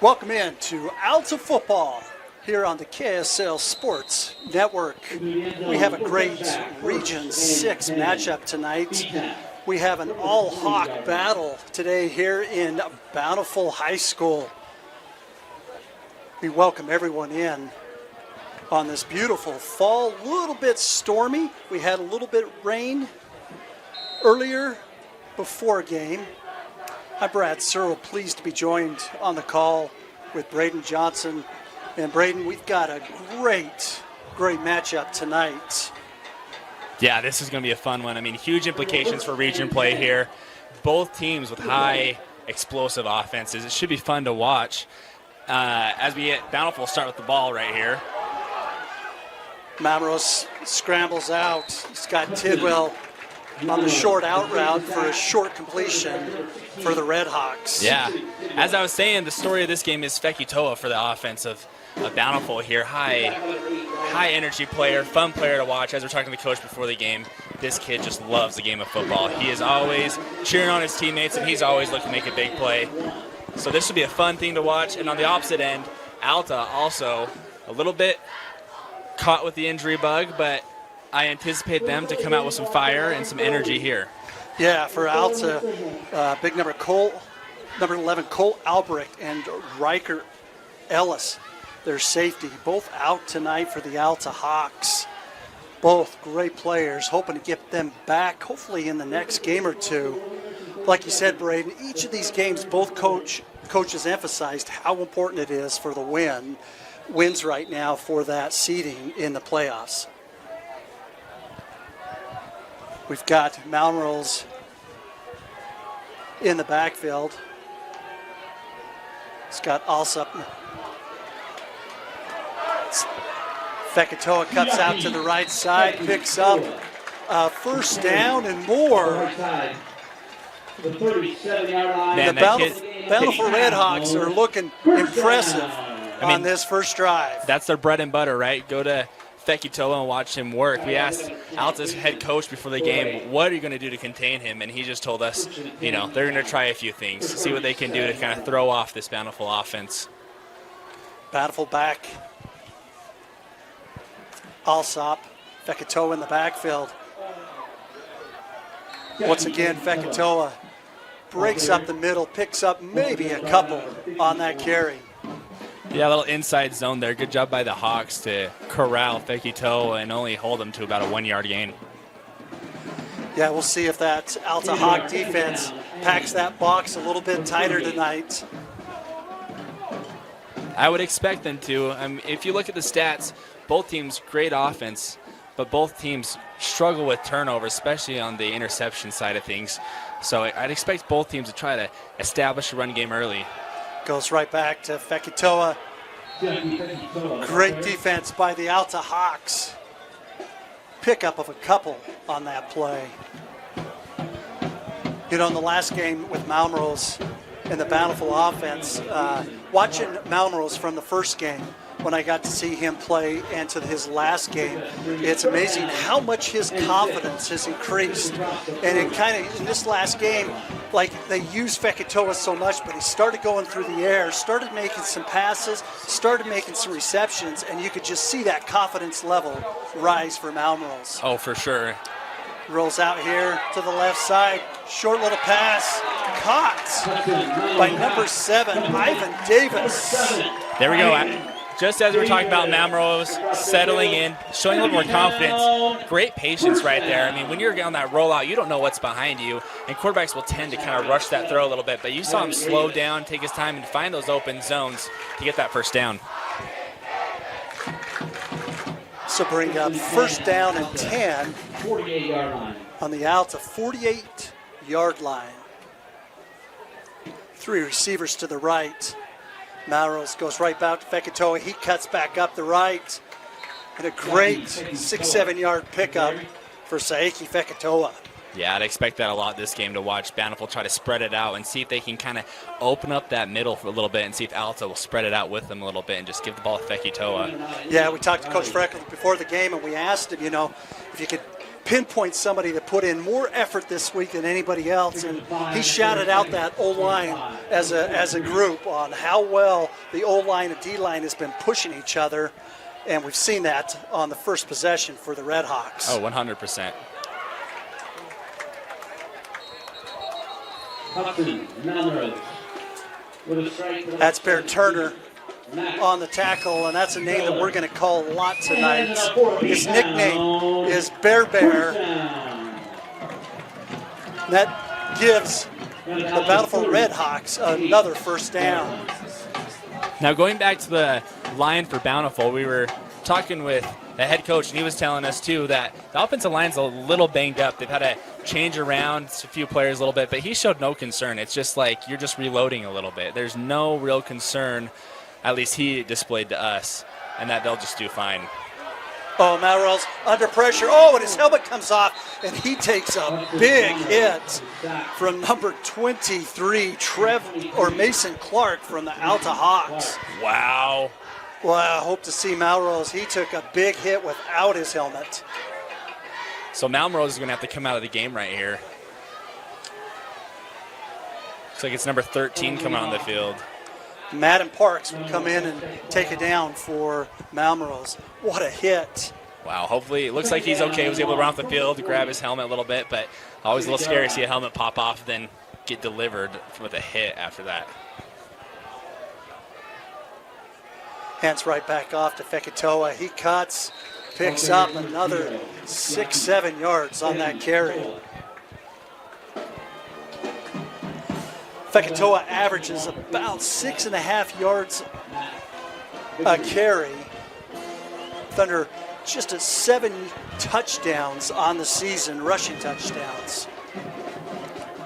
Welcome in to Alta Football here on the KSL Sports Network. We have a great Region 6 matchup tonight. We have an all-hawk battle today here in Bountiful High School. We welcome everyone in on this beautiful fall, a little bit stormy. We had a little bit of rain earlier before game. I'm Brad Searle, pleased to be joined on the call with Braden Johnson. And Braden, we've got a great matchup tonight. Yeah, this is going to be a fun one. I mean, huge implications for region play here. Both teams with high explosive offenses. It should be fun to watch. As we get Bountiful, start with the ball right here. Mamros scrambles out. He's got Tidwell on the short out route for a short completion for the Redhawks. Yeah. As I was saying, the story of this game is Fekitoa for the offense of Bountiful here. High energy player, fun player to watch. As we're talking to the coach before the game, this kid just loves the game of football. He is always cheering on his teammates, and he's always looking to make a big play. So this should be a fun thing to watch. And on the opposite end, Alta also a little bit caught with the injury bug, but I anticipate them to come out with some fire and some energy here. Yeah, for Alta, big number 11, Cole Albrecht and Riker Ellis, their safety, both out tonight for the Alta Hawks. Both great players, hoping to get them back, hopefully in the next game or two. Like you said, Braden, each of these games, both coaches emphasized how important it is for the wins right now for that seeding in the playoffs. We've got Malmrose in the backfield. It's got Alsop. Fekitoa cuts out to the right side, picks up first down and more. The 37-yard line. The Bountiful Redhawks are looking impressive on this first drive. That's their bread and butter, right? Go to Fekitoa and watch him work. We asked Alta's head coach before the game, what are you going to do to contain him? And he just told us, they're going to try a few things, see what they can do to kind of throw off this Bountiful offense. Bountiful back. Alsop, Fekitoa in the backfield. Once again, Fekitoa breaks up the middle, picks up maybe a couple on that carry. Yeah, a little inside zone there. Good job by the Hawks to corral Fekitoa and only hold him to about a 1-yard gain. Yeah, we'll see if that Alta Hawk defense packs that box a little bit tighter tonight. I would expect them to. If you look at the stats, both teams great offense, but both teams struggle with turnovers, especially on the interception side of things. So I'd expect both teams to try to establish a run game early. Goes right back to Fekitoa. Great defense by the Alta Hawks. Pickup of a couple on that play. In the last game with Malmrose and the Bountiful offense, watching Malmrose from the first game, when I got to see him play and to his last game, it's amazing how much his confidence has increased. And in this last game, they used Fekitoa so much, but he started going through the air, started making some passes, started making some receptions, and you could just see that confidence level rise for Malmrose. Oh, for sure. Rolls out here to the left side, short little pass, caught by number 7, Ivan Davis. There we go. Just as we were talking about Mamrose settling in, showing a little more confidence, great patience right there. When you're on that rollout, you don't know what's behind you, and quarterbacks will tend to kind of rush that throw a little bit, but you saw him slow down, take his time, and find those open zones to get that first down. So bring up first down and 10 48-yard line. On the Alta 48-yard line. 3 receivers to the right. Malrose goes right back to Fekitoa. He cuts back up the right. And a great 6-7 yard pickup for Saiki Fekitoa. Yeah, I'd expect that a lot this game to watch Bountiful try to spread it out and see if they can kind of open up that middle for a little bit and see if Alta will spread it out with them a little bit and just give the ball to Fekitoa. Yeah, we talked to Coach Freckles before the game and we asked him, if you could pinpoint somebody that put in more effort this week than anybody else, and he shouted out that O-line as a group on how well the O-line and D-line has been pushing each other, and we've seen that on the first possession for the Redhawks. Oh, 100%. That's Bear Turner on the tackle, and that's a name that we're going to call a lot tonight. His nickname is Bear Bear. That gives the Bountiful Redhawks another first down. Now, going back to the line for Bountiful, we were talking with the head coach, and he was telling us, too, that the offensive line's a little banged up. They've had to change around a few players a little bit, but he showed no concern. It's just like you're just reloading a little bit. There's no real concern, at least he displayed to us, and that they'll just do fine. Oh, Malrose under pressure. Oh, and his helmet comes off, and he takes a big hit from number 23, Mason Clark from the Alta Hawks. Wow. Well, I hope to see Malrose. He took a big hit without his helmet. So Malrose is going to have to come out of the game right here. Looks like it's number 13 coming on the field. Madden Parks will come in and take it down for Malrose. What a hit. Wow, hopefully it looks like he's okay. He was able to run off the field, grab his helmet a little bit, but always a little scary to see a helmet pop off, then get delivered with a hit after that. Hands right back off to Fekitoa. He cuts, picks up another 6-7 yards on that carry. Fekitoa averages about 6.5 yards a carry. Thunder just at 7 touchdowns on the season, rushing touchdowns.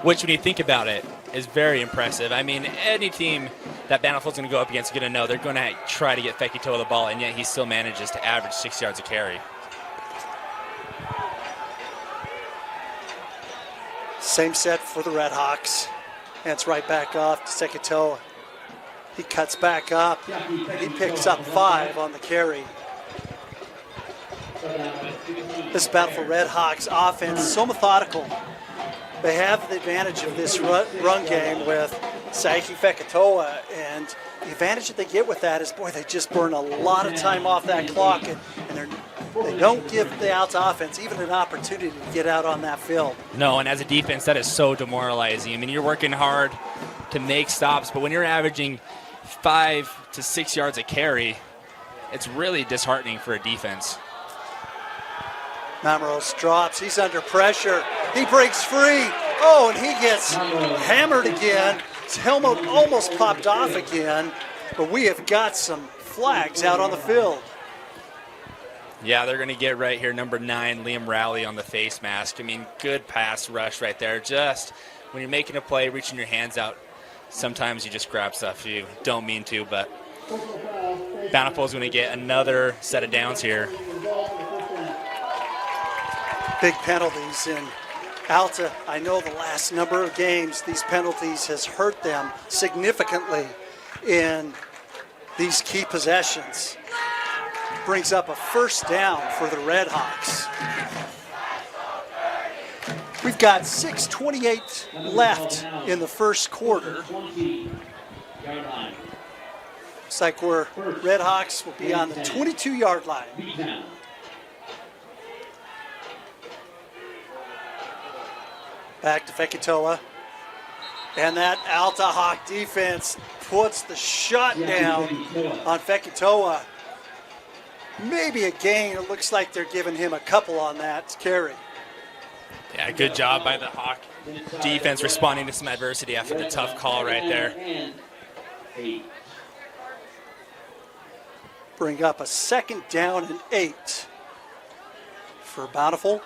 Which, when you think about it, is very impressive. I mean, any team that Bountiful's going to go up against is going to know they're going to try to get Fekitoa the ball, and yet he still manages to average 6 yards a carry. Same set for the Redhawks. Hands right back off to Fekitoa. He cuts back up. He picks up 5 on the carry. This Bountiful Redhawks offense is so methodical. They have the advantage of this run game with Saiki Fekitoa, and the advantage that they get with that is, boy, they just burn a lot of time off that clock, and they don't give the Alta offense even an opportunity to get out on that field. No, and as a defense, that is so demoralizing. I mean, you're working hard to make stops, but when you're averaging 5 to 6 yards a carry, it's really disheartening for a defense. Malrose drops. He's under pressure. He breaks free. Oh, and he gets hammered again. His helmet almost popped off again, but we have got some flags out on the field. Yeah, they're going to get right here, number 9, Liam Rowley on the face mask. I mean, good pass rush right there. Just when you're making a play, reaching your hands out, sometimes you just grab stuff you don't mean to, but Bountiful's going to get another set of downs here. Big penalties in Alta. I know the last number of games, these penalties has hurt them significantly in these key possessions. Brings up a first down for the Redhawks. We've got 6:28 left in the first quarter. Looks like we're Redhawks will be on the 22-yard line. Back to Fekitoa. And that Alta Hawk defense puts the shot down on Fekitoa. Maybe a gain. It looks like they're giving him a couple on that carry. Yeah, good job by the Hawk defense responding to some adversity after the tough call right there. Bring up a 2nd down and 8 for Bountiful.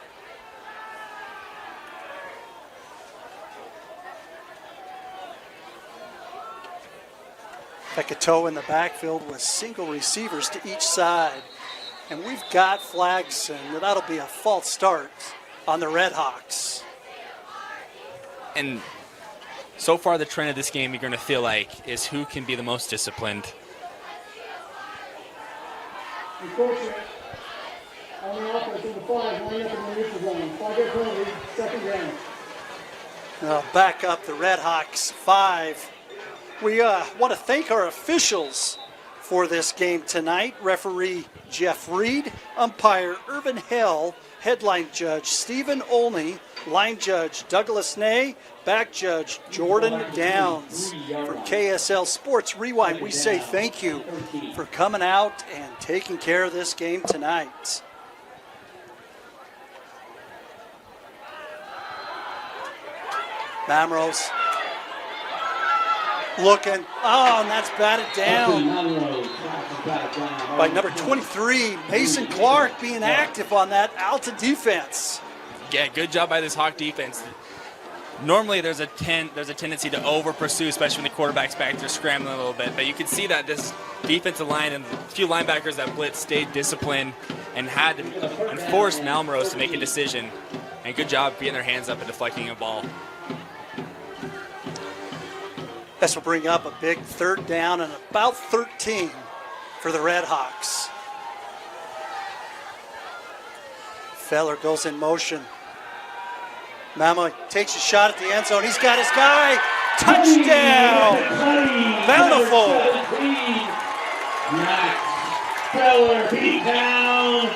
Fekitoa in the backfield with single receivers to each side. And we've got flags, and that'll be a false start on the Redhawks. And so far the trend of this game you're going to feel like is who can be the most disciplined. Back up the Redhawks 5. We want to thank our officials for this game tonight. Referee Jeff Reed, umpire Irvin Hell, headline judge Stephen Olney, line judge Douglas Ney, back judge Jordan Downs. From KSL Sports Rewind, we say thank you for coming out and taking care of this game tonight. Mamrose looking, and that's batted down by number 23, Mason Clark, being active on that Alta defense. Yeah, good job by this Hawk defense. Normally there's a tendency to over pursue, especially when the quarterback's back there scrambling a little bit. But you can see that this defensive line and a few linebackers that blitz stayed disciplined and had to force Malmrose to make a decision. And good job getting their hands up and deflecting a ball. This will bring up a big third down and about 13 for the Redhawks. Feller goes in motion. Mamo takes a shot at the end zone. He's got his guy. Touchdown! Bountiful. Feller beat down.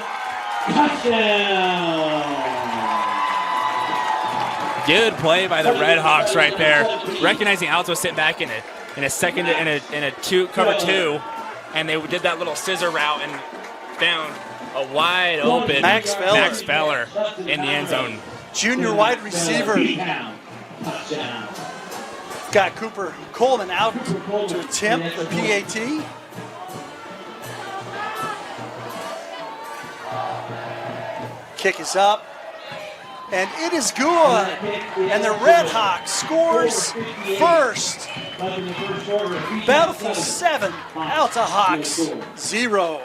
Touchdown. Good play by the Redhawks right there, recognizing Alta was sitting back in a second in a cover two, and they did that little scissor route and found a wide open Max Feller in the end zone. Junior wide receiver. Got Cooper Coleman out to attempt the PAT. Kick is up. And it is good. And the Redhawks scores first. Bountiful 7, Alta Hawks 0.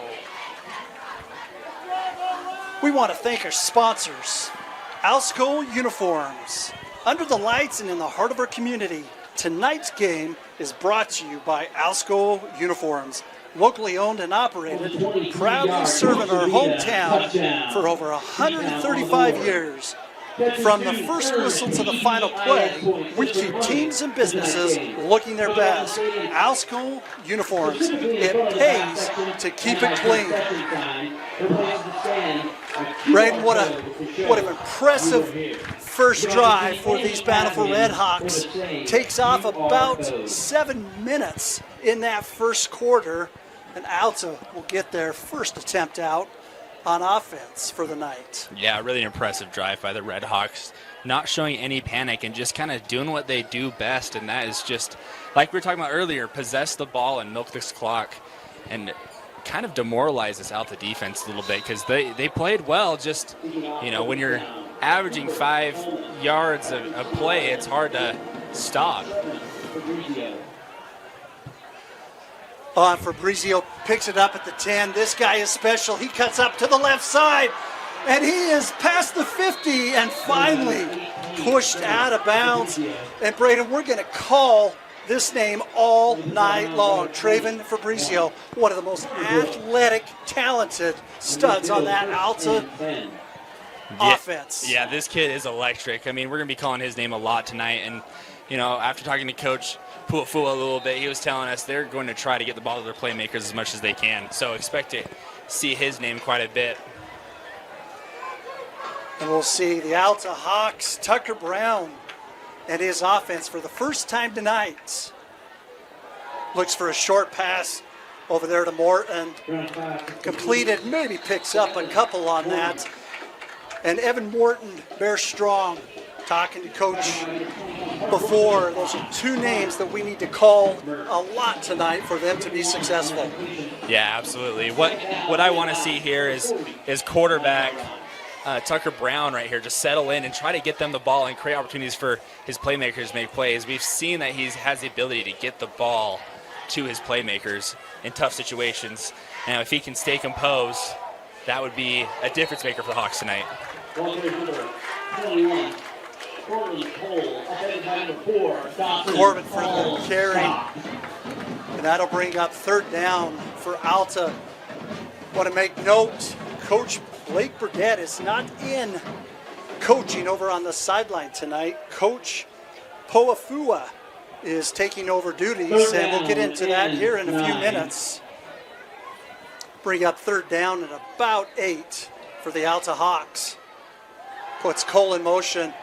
We want to thank our sponsors. Alsco Uniforms. Under the lights and in the heart of our community, tonight's game is brought to you by Alsco Uniforms. Locally owned and operated, proudly serving our hometown for over 135 years. From the first whistle to the final play, we keep teams and businesses looking their best. Alsco Uniforms, it pays to keep it clean. Braden, what an impressive first drive for these Bountiful Redhawks. Takes off about 7 minutes in that first quarter, and Alta will get their first attempt out on offense for the night. Yeah, really impressive drive by the Redhawks. Not showing any panic and just kind of doing what they do best, and that is just, like we were talking about earlier, possess the ball and milk this clock and kind of demoralize this Alta defense a little bit because they played well. Just, when you're averaging 5 yards a play, it's hard to stop. Fabrizio picks it up at the 10. This guy is special. He cuts up to the left side, and he is past the 50 and finally pushed out of bounds. And Braden, we're going to call this name all night long. Traven Fabrizio, one of the most athletic, talented studs on that Alta offense. Yeah, this kid is electric. I mean, we're going to be calling his name a lot tonight. And, after talking to Coach Puafua a little bit, he was telling us they're going to try to get the ball to their playmakers as much as they can. So expect to see his name quite a bit. And we'll see the Alta Hawks, Tucker Brown, and his offense for the first time tonight. Looks for a short pass over there to Morton. Completed, maybe picks up a couple on that. And Evan Morton bears strong. Talking to Coach before, those are 2 names that we need to call a lot tonight for them to be successful. Yeah, absolutely. What I want to see here is quarterback Tucker Brown right here just settle in and try to get them the ball and create opportunities for his playmakers to make plays. We've seen that he has the ability to get the ball to his playmakers in tough situations. And if he can stay composed, that would be a difference maker for the Hawks tonight. Corbin for the carry. And that'll bring up third down for Alta. Want to make note, Coach Blake Burdett is not in coaching over on the sideline tonight. Coach Poafua is taking over duties, and we'll get into that here in a few minutes. Bring up third down at about 8 for the Alta Hawks. Puts Cole in motion.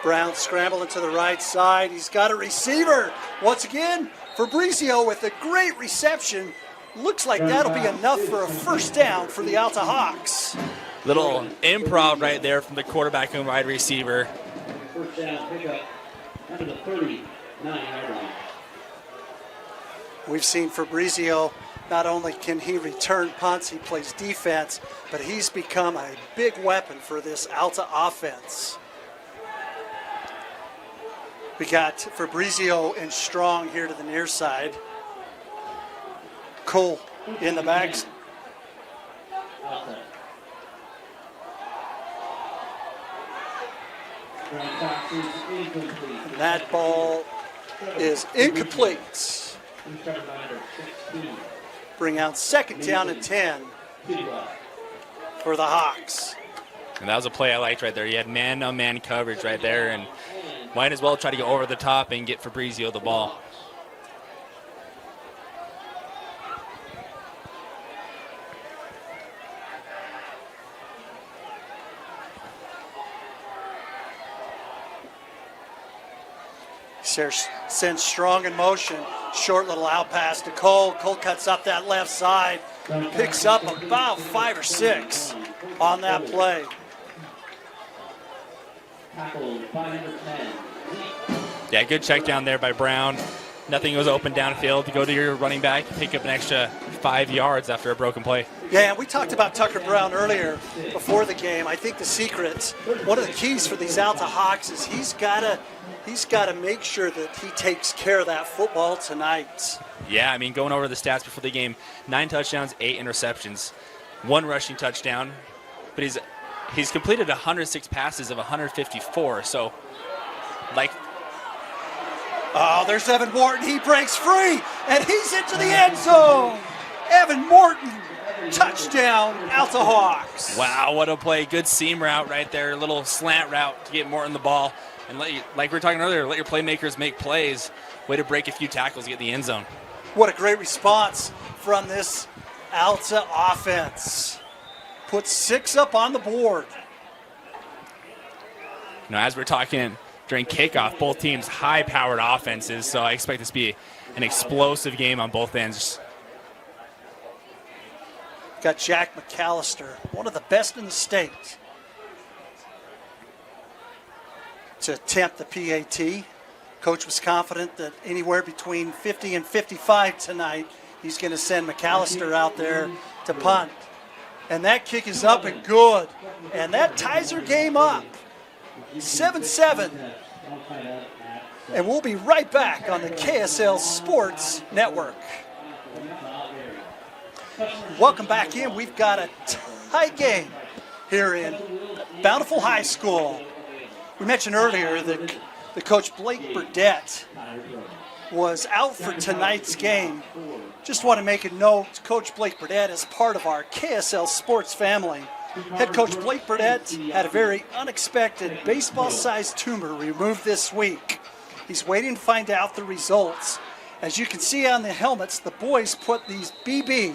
Brown scrambling to the right side. He's got a receiver. Once again, Fabrizio with a great reception. Looks like that'll be enough for a first down for the Alta Hawks. Little improv right there from the quarterback and wide receiver. First down pickup under the 39-yard line. We've seen Fabrizio, not only can he return punts, he plays defense, but he's become a big weapon for this Alta offense. We got Fabrizio and Strong here to the near side. Cole in the backs. That ball is incomplete. Bring out second down and 10 for the Hawks. And that was a play I liked right there. You had man-on-man coverage right there, and might as well try to go over the top and get Fabrizio the ball. Sends Strong in motion. Short little out pass to Cole. Cole cuts up that left side. Picks up about 5 or 6 on that play. Yeah, good check down there by Brown. Nothing was open downfield to go to your running back, pick up an extra 5 yards after a broken play. Yeah, and we talked about Tucker Brown earlier before the game. I think the secret, one of the keys for these Alta Hawks is he's got to make sure that he takes care of that football tonight. Yeah, I mean, going over the stats before the game, 9 touchdowns, 8 interceptions, 1 rushing touchdown, but he's completed 106 passes of 154. So, oh, there's Evan Morton. He breaks free, and he's into the end zone. Evan Morton, touchdown, Alta Hawks. Wow, what a play. Good seam route right there, a little slant route to get Morton the ball. And like we were talking earlier, let your playmakers make plays. Way to break a few tackles to get the end zone. What a great response from this Alta offense. Put 6 up on the board. You know, as we're talking during kickoff, both teams high-powered offenses, so I expect this to be an explosive game on both ends. Got Jack McAllister, one of the best in the state, to attempt the PAT. Coach was confident that anywhere between 50 and 55 tonight, he's going to send McAllister out there to punt. And that kick is up and good. And that ties our game up. 7-7. And we'll be right back on the KSL Sports Network. Welcome back in. We've got a tight game here in Bountiful High School. We mentioned earlier that the coach Blake Burdett was out for tonight's game. Just want to make a note, Coach Blake Burdett is part of our KSL Sports family. Head coach Blake Burdett had a very unexpected baseball-sized tumor removed this week. He's waiting to find out the results. As you can see on the helmets, the boys put these BB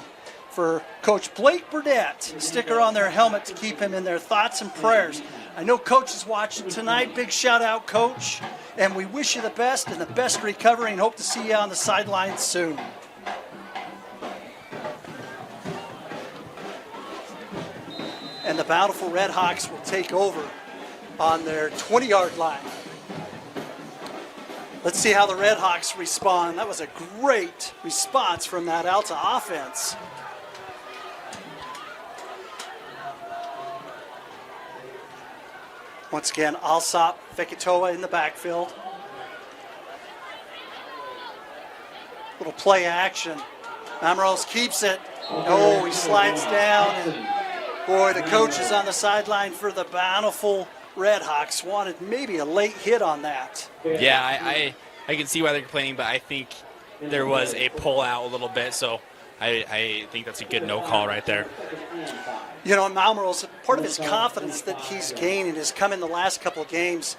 for Coach Blake Burdett sticker on their helmet to keep him in their thoughts and prayers. I know Coach is watching tonight. Big shout out, Coach. And we wish you the best and the best recovery and hope to see you on the sidelines soon. And the Bountiful Redhawks will take over on their 20-yard line. Let's see how the Redhawks respond. That was a great response from that Alta offense. Once again, Alsop, Fekitoa in the backfield. Little play action. Ambrose keeps it. Oh, he slides down. And boy, the coach is on the sideline for the Bountiful Redhawks. Wanted maybe a late hit on that. Yeah, I can see why they're complaining, but I think there was a pull out a little bit, so I think that's a good no call right there. You know, Malmrose, part of his confidence that he's gaining has come in the last couple of games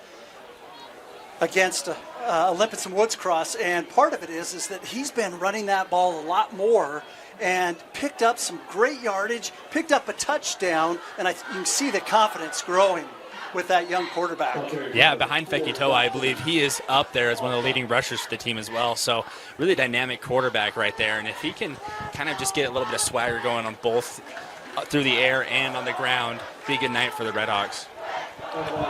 against Olympus and Woods Cross, and part of it is that he's been running that ball a lot more and picked up some great yardage, picked up a touchdown, and you can see the confidence growing with that young quarterback. Yeah, behind Fekitoa, I believe he is up there as one of the leading rushers for the team as well. So really dynamic quarterback right there. And if he can kind of just get a little bit of swagger going on both through the air and on the ground, be a good night for the Redhawks.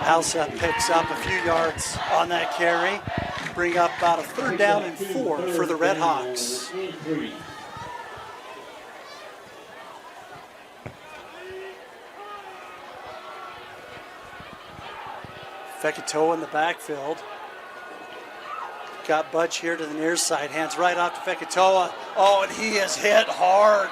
Alta picks up a few yards on that carry, bring up about a 3rd down and 4 for the Redhawks. Fekitoa in the backfield. Got Butch here to the near side, hands right off to Fekitoa. Oh, and he is hit hard.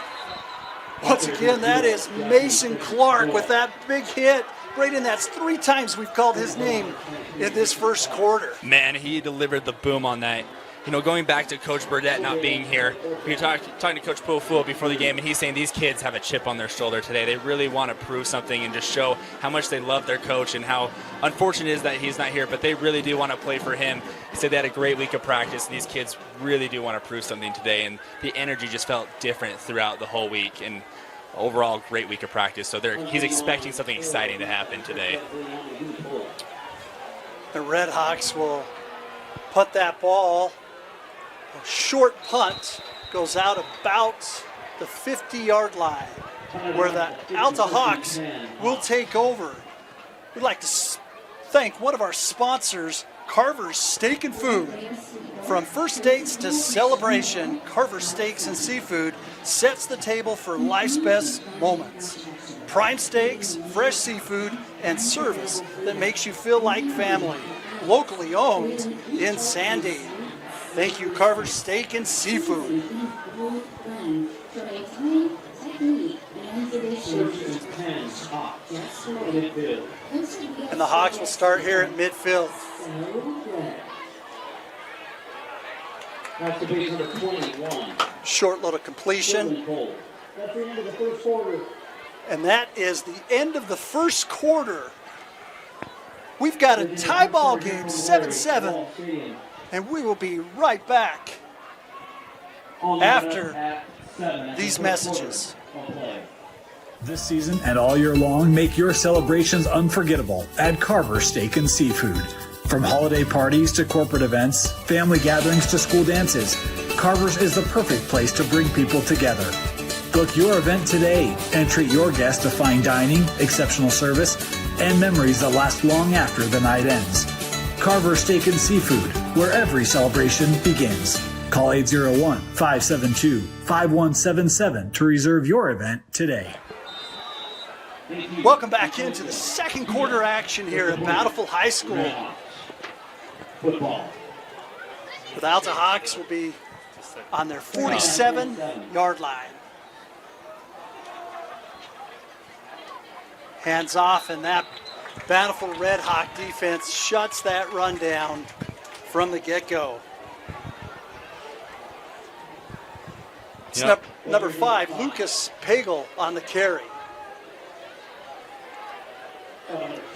Once again, that is Mason Clark with that big hit. Braden, that's 3 times we've called his name in this first quarter. Man, he delivered the boom on that. You know, going back to Coach Burdett not being here, we were talking to Coach Pofuo before the game, and he's saying these kids have a chip on their shoulder today. They really want to prove something and just show how much they love their coach and how unfortunate it is that he's not here, but they really do want to play for him. He said they had a great week of practice, and these kids really do want to prove something today, and the energy just felt different throughout the whole week. And overall, great week of practice. So he's expecting something exciting to happen today. The Redhawks will punt that ball. A short punt goes out about the 50-yard line, where the Alta Hawks will take over. We'd like to thank one of our sponsors, Carver's Steak and Food. From first dates to celebration, Carver's Steaks and Seafood sets the table for life's best moments. Prime steaks, fresh seafood, and service that makes you feel like family. Locally owned in Sandy. Thank you, Carver's Steak and Seafood. And the Hawks will start here at midfield. Short little completion. And that is the end of the first quarter. We've got a tie ball game, 7-7. And we will be right back after these messages. This season and all year long, make your celebrations unforgettable at Carver Steak and Seafood. From holiday parties to corporate events, family gatherings to school dances, Carver's is the perfect place to bring people together. Book your event today and treat your guests to fine dining, exceptional service, and memories that last long after the night ends. Carver Steak and Seafood, where every celebration begins. Call 801-572-5177 to reserve your event today. Welcome back into the second quarter action here at Bountiful High School. The Alta Hawks will be on their 47-yard line. Hands off, and that Bountiful Redhawk defense shuts that run down from the get-go. It's number 5, Lucas Pagel on the carry.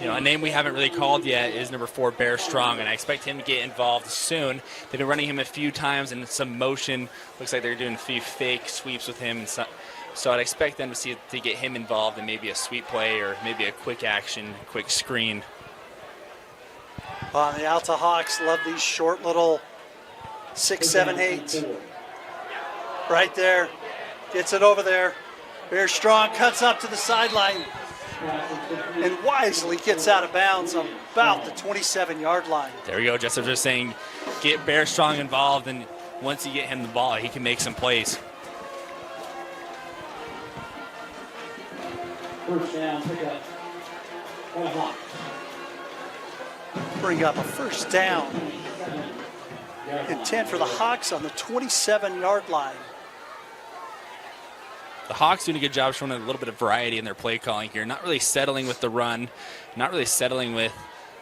You know, a name we haven't really called yet is number 4, Bear Strong, and I expect him to get involved soon. They've been running him a few times in some motion. Looks like they're doing a few fake sweeps with him. And so I'd expect them to get him involved in maybe a sweep play or maybe a quick action, quick screen. The Alta Hawks love these short little 6, 7, 8. Right there. Gets it over there. Bear Strong cuts up to the sideline and wisely gets out of bounds on about the 27-yard line. There we go. Just as they're saying, get Bear Strong involved, and once you get him the ball, he can make some plays. First down, pick up. Bring up a first down. Intent for the Hawks on the 27-yard line. The Hawks doing a good job showing a little bit of variety in their play calling here. Not really settling with the run, not really settling with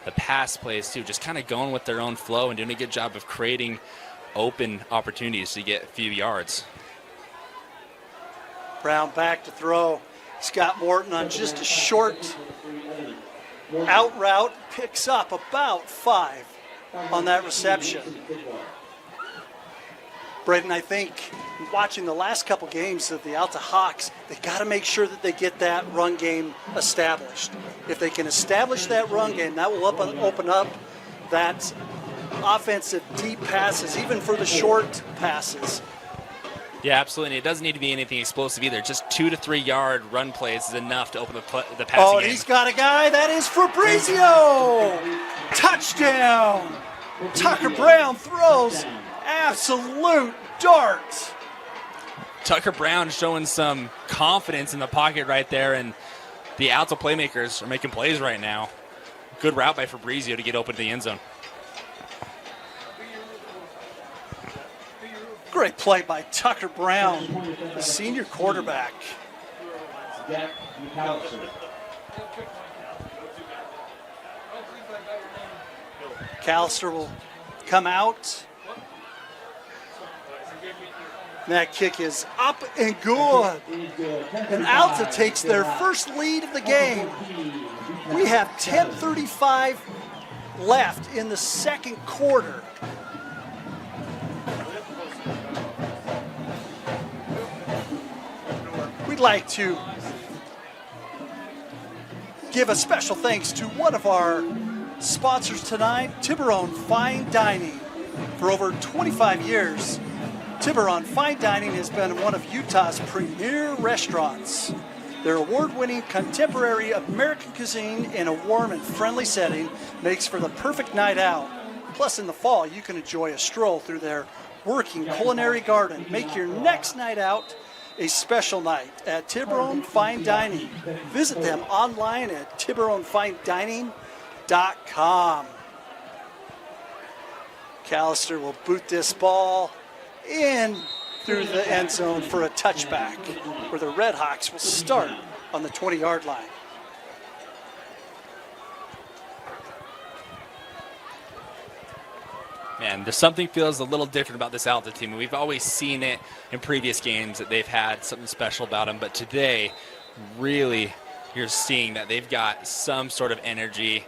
the pass plays too. Just kind of going with their own flow and doing a good job of creating open opportunities to get a few yards. Brown back to throw. Scott Morton on just a short out route, picks up about 5 on that reception. Braden, I think watching the last couple games of the Alta Hawks, they got to make sure that they get that run game established. If they can establish that run game, that will open up that offensive deep passes, even for the short passes. Yeah, absolutely. It doesn't need to be anything explosive either. Just 2 to 3 yard run plays is enough to open the passing Oh, and game. he's got a guy. That is Fabrizio. Touchdown. Tucker Brown throws absolute dart. Tucker Brown showing some confidence in the pocket right there, and the Alta playmakers are making plays right now. Good route by Fabrizio to get open to the end zone. Great play by Tucker Brown, the senior quarterback. Callister will come out. That kick is up and good. And Alta takes their first lead of the game. We have 10:35 left in the second quarter. We'd like to give a special thanks to one of our sponsors tonight, Tiburon Fine Dining. For over 25 years, Tiburon Fine Dining has been one of Utah's premier restaurants. Their award-winning contemporary American cuisine in a warm and friendly setting makes for the perfect night out. Plus, in the fall, you can enjoy a stroll through their working culinary garden. Make your next night out a special night at Tiburon Fine Dining. Visit them online at tiburonfinedining.com. Callister will boot this ball in through the end zone for a touchback, where the Redhawks will start on the 20-yard line. Man, there's something feels a little different about this Alta team. We've always seen it in previous games that they've had something special about them, but today, really, you're seeing that they've got some sort of energy,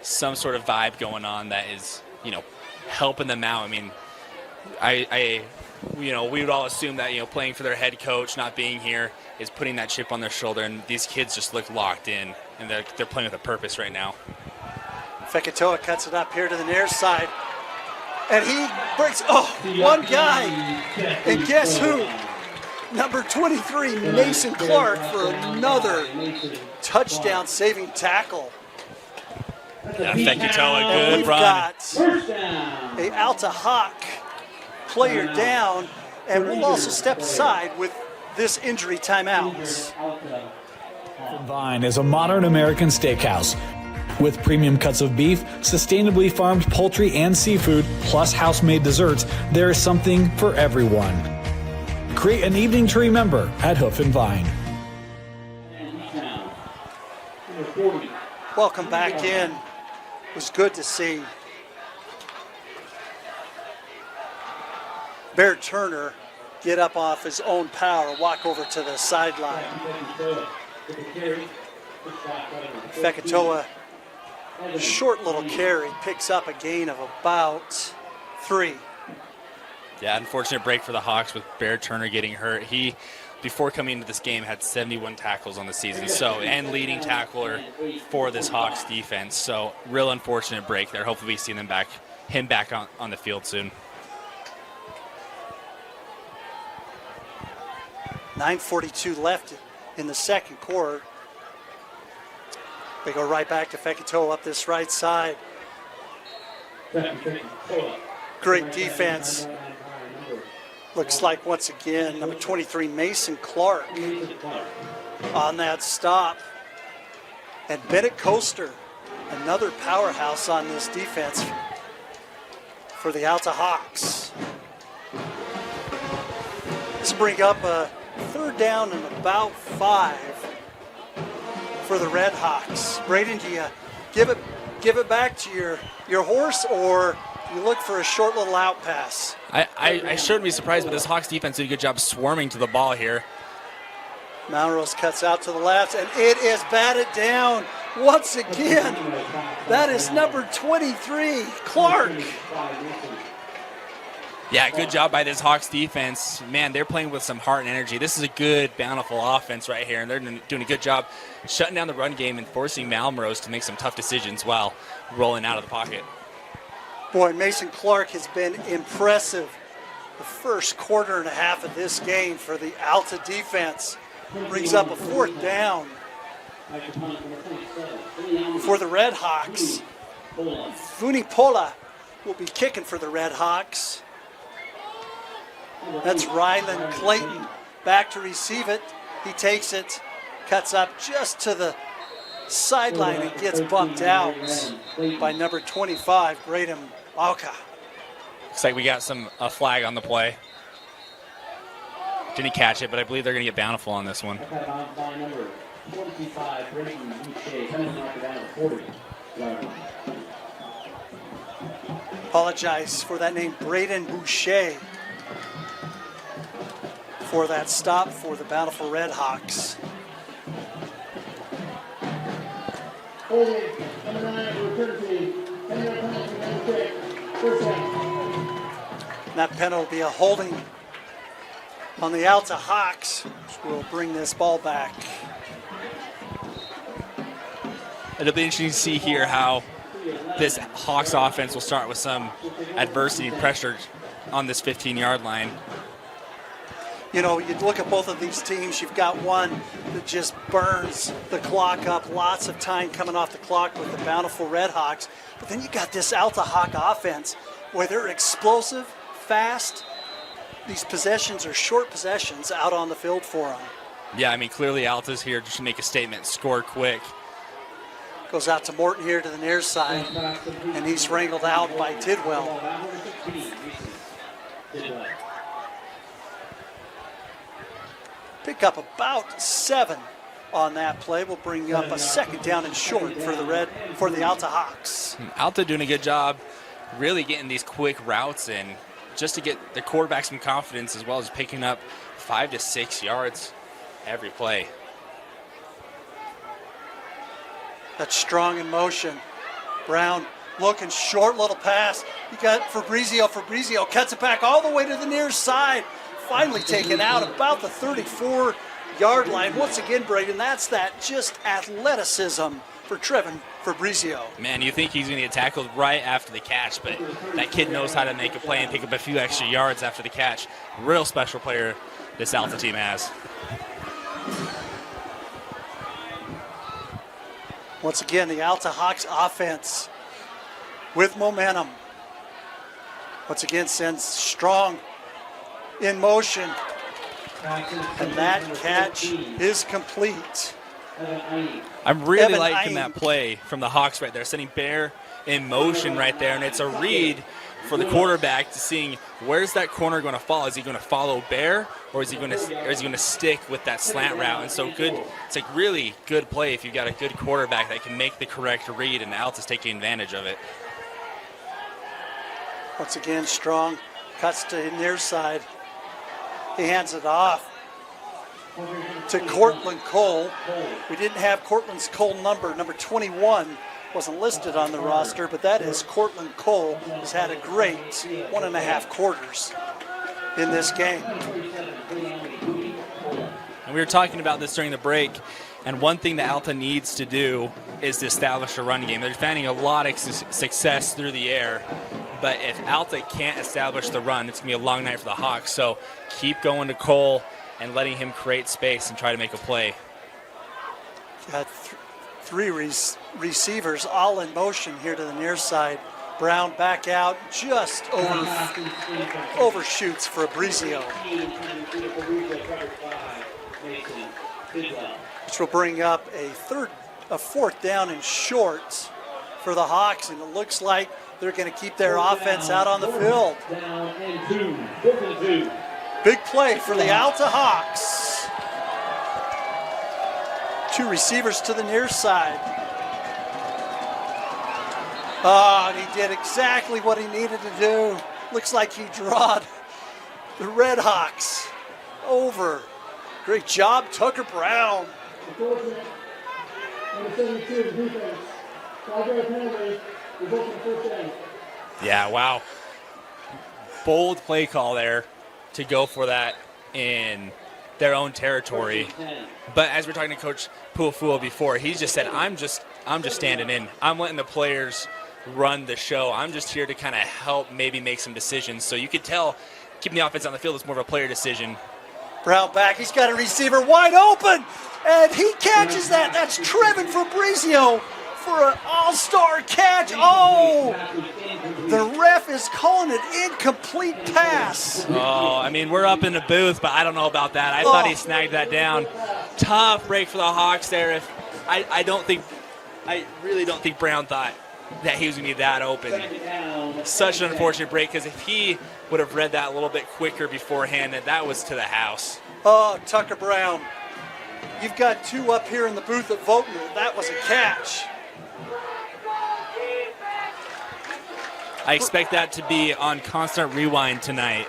some sort of vibe going on that is, helping them out. I mean, we would all assume that, playing for their head coach, not being here, is putting that chip on their shoulder, and these kids just look locked in, and they're playing with a purpose right now. Fekitoa cuts it up here to the near side. And he breaks, one guy. And guess who? Number 23, Mason Clark, for another touchdown-saving tackle. Yeah, Fekitoa, good We've run. got a Alta Hawk player down, and we'll also step aside with this injury timeout. Vine is a modern American steakhouse with premium cuts of beef, sustainably farmed poultry and seafood, plus house-made desserts. There is something for everyone. Create an evening to remember at Hoof and Vine. Welcome back in. It was good to see Bear Turner get up off his own power, walk over to the sideline. Fekitoa, short little carry, picks up a gain of about 3. Yeah, unfortunate break for the Hawks with Bear Turner getting hurt. He, before coming into this game, had 71 tackles on the season, and leading tackler for this Hawks defense. So, real unfortunate break there. Hopefully we see him back on the field soon. 9:42 left in the second quarter. They go right back to Fekitoa up this right side. Great defense. Looks like, once again, number 23, Mason Clark on that stop. And Bennett Coaster, another powerhouse on this defense for the Alta Hawks. This will bring up a third down and about 5 for the Redhawks. Braden, do you give it back to your horse, or you look for a short little out pass? I shouldn't be surprised, but this Hawks defense did a good job swarming to the ball here. Melrose cuts out to the left, and it is batted down once again. That is number 23, Clark. Yeah, good job by this Hawks defense. Man, they're playing with some heart and energy. This is a good, Bountiful offense right here, and they're doing a good job shutting down the run game and forcing Melrose to make some tough decisions while rolling out of the pocket. Boy, Mason Clark has been impressive the first quarter and a half of this game for the Alta defense. Brings up a 4th down for the Redhawks. Vunipola will be kicking for the Redhawks. That's Ryland Clayton back to receive it. He takes it, cuts up just to the sideline and gets bumped out by number 25, Braden Alka. Looks like we got a flag on the play. Didn't catch it, but I believe they're going to get Bountiful on this one. Apologize for that name, Braden Boucher, for that stop for the Bountiful Redhawks. And that penalty will be a holding on the Alta Hawks, which will bring this ball back. It'll be interesting to see here how this Hawks offense will start with some adversity pressure on this 15-yard line. You know, you look at both of these teams, you've got one that just burns the clock up, lots of time coming off the clock with the Bountiful Redhawks. But then you got this Alta Hawk offense where they're explosive, fast. These possessions are short possessions out on the field for them. Yeah, I mean, clearly Alta's here just to make a statement, score quick. Goes out to Morton here to the near side, and he's wrangled out by Tidwell. Pick up about 7 on that play. We'll bring up a 2nd down and short for the Alta Hawks. Alta doing a good job really getting these quick routes in just to get the quarterback some confidence, as well as picking up 5 to 6 yards every play. That's Strong in motion. Brown looking short, little pass. You got Fabrizio. Fabrizio cuts it back all the way to the near side. Finally taken out about the 34-yard line. Once again, Braden, that's that just athleticism for Trevin Fabrizio. Man, you think he's going to get tackled right after the catch, but that kid knows how to make a play and pick up a few extra yards after the catch. Real special player this Alta team has. Once again, the Alta Hawks offense with momentum. Once again, sends Strong in motion. And that catch is complete. I'm really Evan liking Ine. that play from the Hawks right there, sending Bear in motion right there, and it's a read for the quarterback to seeing where's that corner going to fall. Is he going to follow Bear, or is he going to stick with that slant route? And so good, it's a really good play if you've got a good quarterback that can make the correct read, and Alta's taking advantage of it. Once again, Strong cuts to the near side. He hands it off to Cortland Cole. We didn't have Cortland's Cole number 21 wasn't listed on the roster, but that is Cortland Cole, who's had a great 1.5 quarters in this game. And we were talking about this during the break, and one thing that Alta needs to do is to establish a run game. They're finding a lot of success through the air, but if Alta can't establish the run, it's going to be a long night for the Hawks. So keep going to Cole and letting him create space and try to make a play. Got three receivers all in motion here to the near side. Brown back out, just overshoots for Fabrizio, which will bring up a 4th down and short for the Hawks, and it looks like they're going to keep their offense out on the field. Big play for the Alta Hawks. 2 receivers to the near side. Oh, and he did exactly what he needed to do. Looks like he drawed the Redhawks over Great job, Tucker Brown. Number 72, defense. 5-yard penalty. Resulting first down. Yeah, wow. Bold play call there to go for that in their own territory. But as we we're talking to Coach Puafua before, he just said, I'm just standing in. I'm letting the players run the show. I'm just here to kind of help maybe make some decisions. So you could tell keeping the offense on the field is more of a player decision. Brown back. He's got a receiver wide open, and he catches that. That's Trevin Fabrizio for an all-star catch. Oh, the ref is calling it incomplete pass. Oh, I mean, we're up in the booth, but I don't know about that. I thought he snagged that down. Tough break for the Hawks there. I really don't think Brown thought that he was going to be that open. Such an unfortunate break, because if he would have read that a little bit quicker beforehand, that was to the house. Oh, Tucker Brown. You've got two up here in the booth at voting. That was a catch. I expect that to be on constant rewind tonight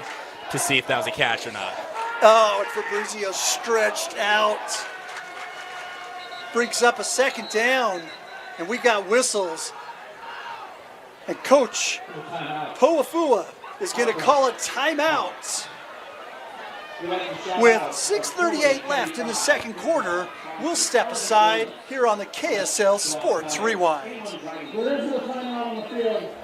to see if that was a catch or not. Oh, and Fabrizio stretched out. Brings up a second down, and we got whistles. And Coach Puafua is going to call a timeout. With 6:38 left in the second quarter, we'll step aside here on the KSL Sports Rewind.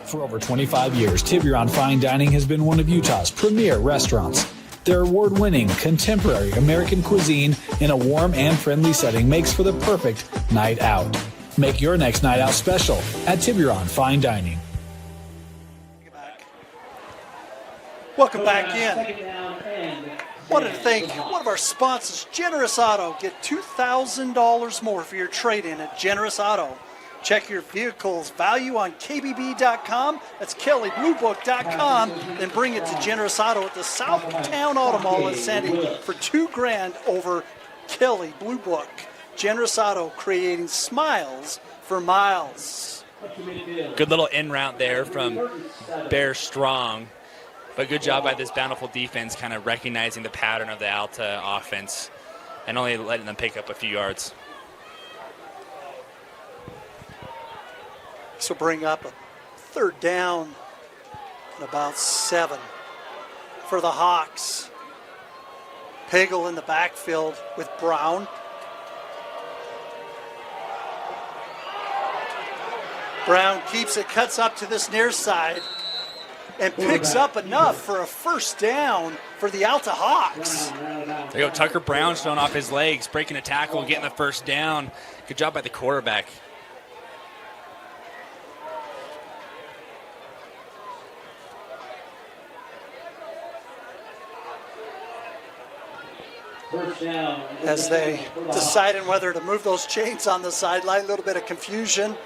For over 25 years, Tiburon Fine Dining has been one of Utah's premier restaurants. Their award-winning, contemporary American cuisine in a warm and friendly setting makes for the perfect night out. Make your next night out special at Tiburon Fine Dining. Welcome back in. Wanted to thank one of our sponsors, Generous Auto. Get $2,000 more for your trade-in at Generous Auto. Check your vehicle's value on KBB.com. That's KellyBlueBook.com. Then bring it to Generous Auto at the Southtown Auto Mall in Sandy for $2,000 over Kelly Blue Book. Generous Auto, creating smiles for miles. Good little in route there from Bear Strong. But good job by this Bountiful defense kind of recognizing the pattern of the Alta offense and only letting them pick up a few yards. This will bring up a third down and about 7 for the Hawks. Pagel in the backfield with Brown. Brown keeps it, cuts up to this near side, and picks up enough for a first down for the Alta Hawks. There you go, Tucker Brown showing off his legs, breaking a tackle, getting the first down. Good job by the quarterback. First down. As they decided whether to move those chains on the sideline, a little bit of confusion.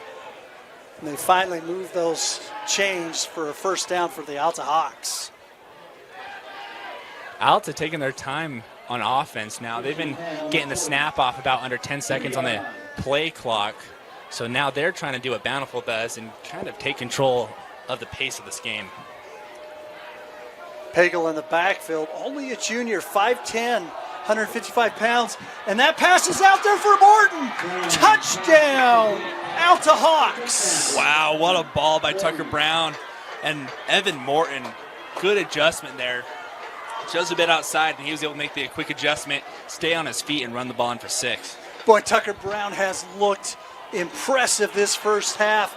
And they finally moved those chains for a first down for the Alta Hawks. Alta taking their time on offense now. They've been getting the snap off about under 10 seconds on the play clock. So now they're trying to do what Bountiful does and kind of take control of the pace of this game. Pagel in the backfield, only a junior, 5'10", 155 pounds. And that pass is out there for Morton. Touchdown, Alta Hawks. Wow, what a ball by Tucker Brown. And Evan Morton, good adjustment there. Just a bit outside, and he was able to make the quick adjustment, stay on his feet, and run the ball in for 6. Boy, Tucker Brown has looked impressive this first half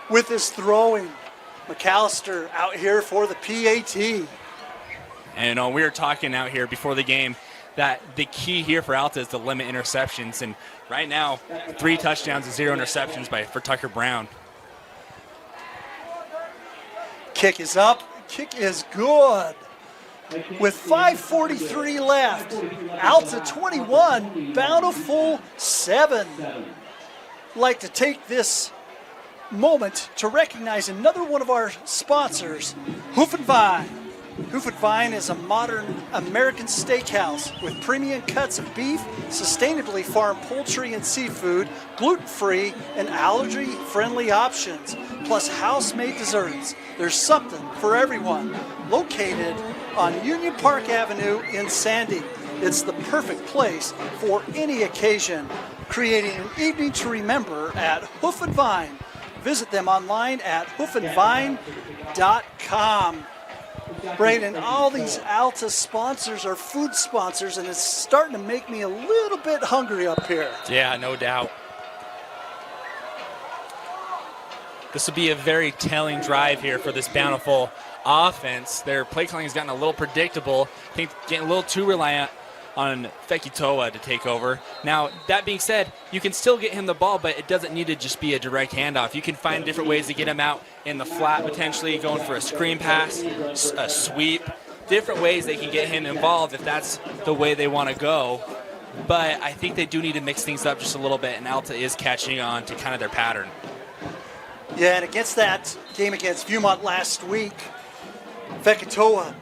with his throwing. McAllister out here for the PAT. And we were talking out here before the game that the key here for Alta is to limit interceptions. And right now, 3 touchdowns and 0 interceptions for Tucker Brown. Kick is up. Kick is good. With 5:43 left, Alta 21, Bountiful 7. Like to take this moment to recognize another one of our sponsors, Hoof and Vine. Hoof and Vine is a modern American steakhouse with premium cuts of beef, sustainably farmed poultry and seafood, gluten-free and allergy-friendly options, plus house-made desserts. There's something for everyone. Located on Union Park Avenue in Sandy. It's the perfect place for any occasion, creating an evening to remember at Hoof and Vine. Visit them online at hoofandvine.com. Brayden, all these Alta sponsors are food sponsors, and it's starting to make me a little bit hungry up here. Yeah, no doubt. This will be a very telling drive here for this Bountiful offense. Their play calling has gotten a little predictable. I think getting a little too reliant on Fekitoa to take over. Now, that being said, you can still get him the ball, but it doesn't need to just be a direct handoff. You can find different ways to get him out in the flat, potentially going for a screen pass, a sweep, different ways they can get him involved if that's the way they want to go. But I think they do need to mix things up just a little bit, and Alta is catching on to kind of their pattern. Yeah, and against that game against Viewmont last week, Fekitoa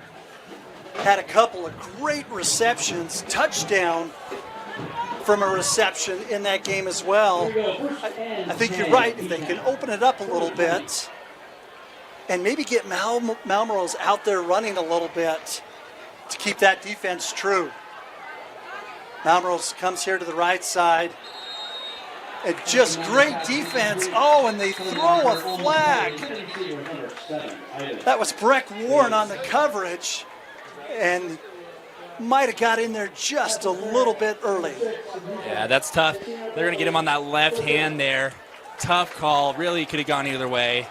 had a couple of great receptions, touchdown from a reception in that game as well. I think you're right. If they can open it up a little bit and maybe get Malmrose out there running a little bit to keep that defense true. Malmrose comes here to the right side. And just great defense. Oh, and they throw a flag. That was Breck Warren on the coverage, and might have got in there just a little bit early. Yeah, that's tough. They're going to get him on that left hand there. Tough call. Really could have gone either way.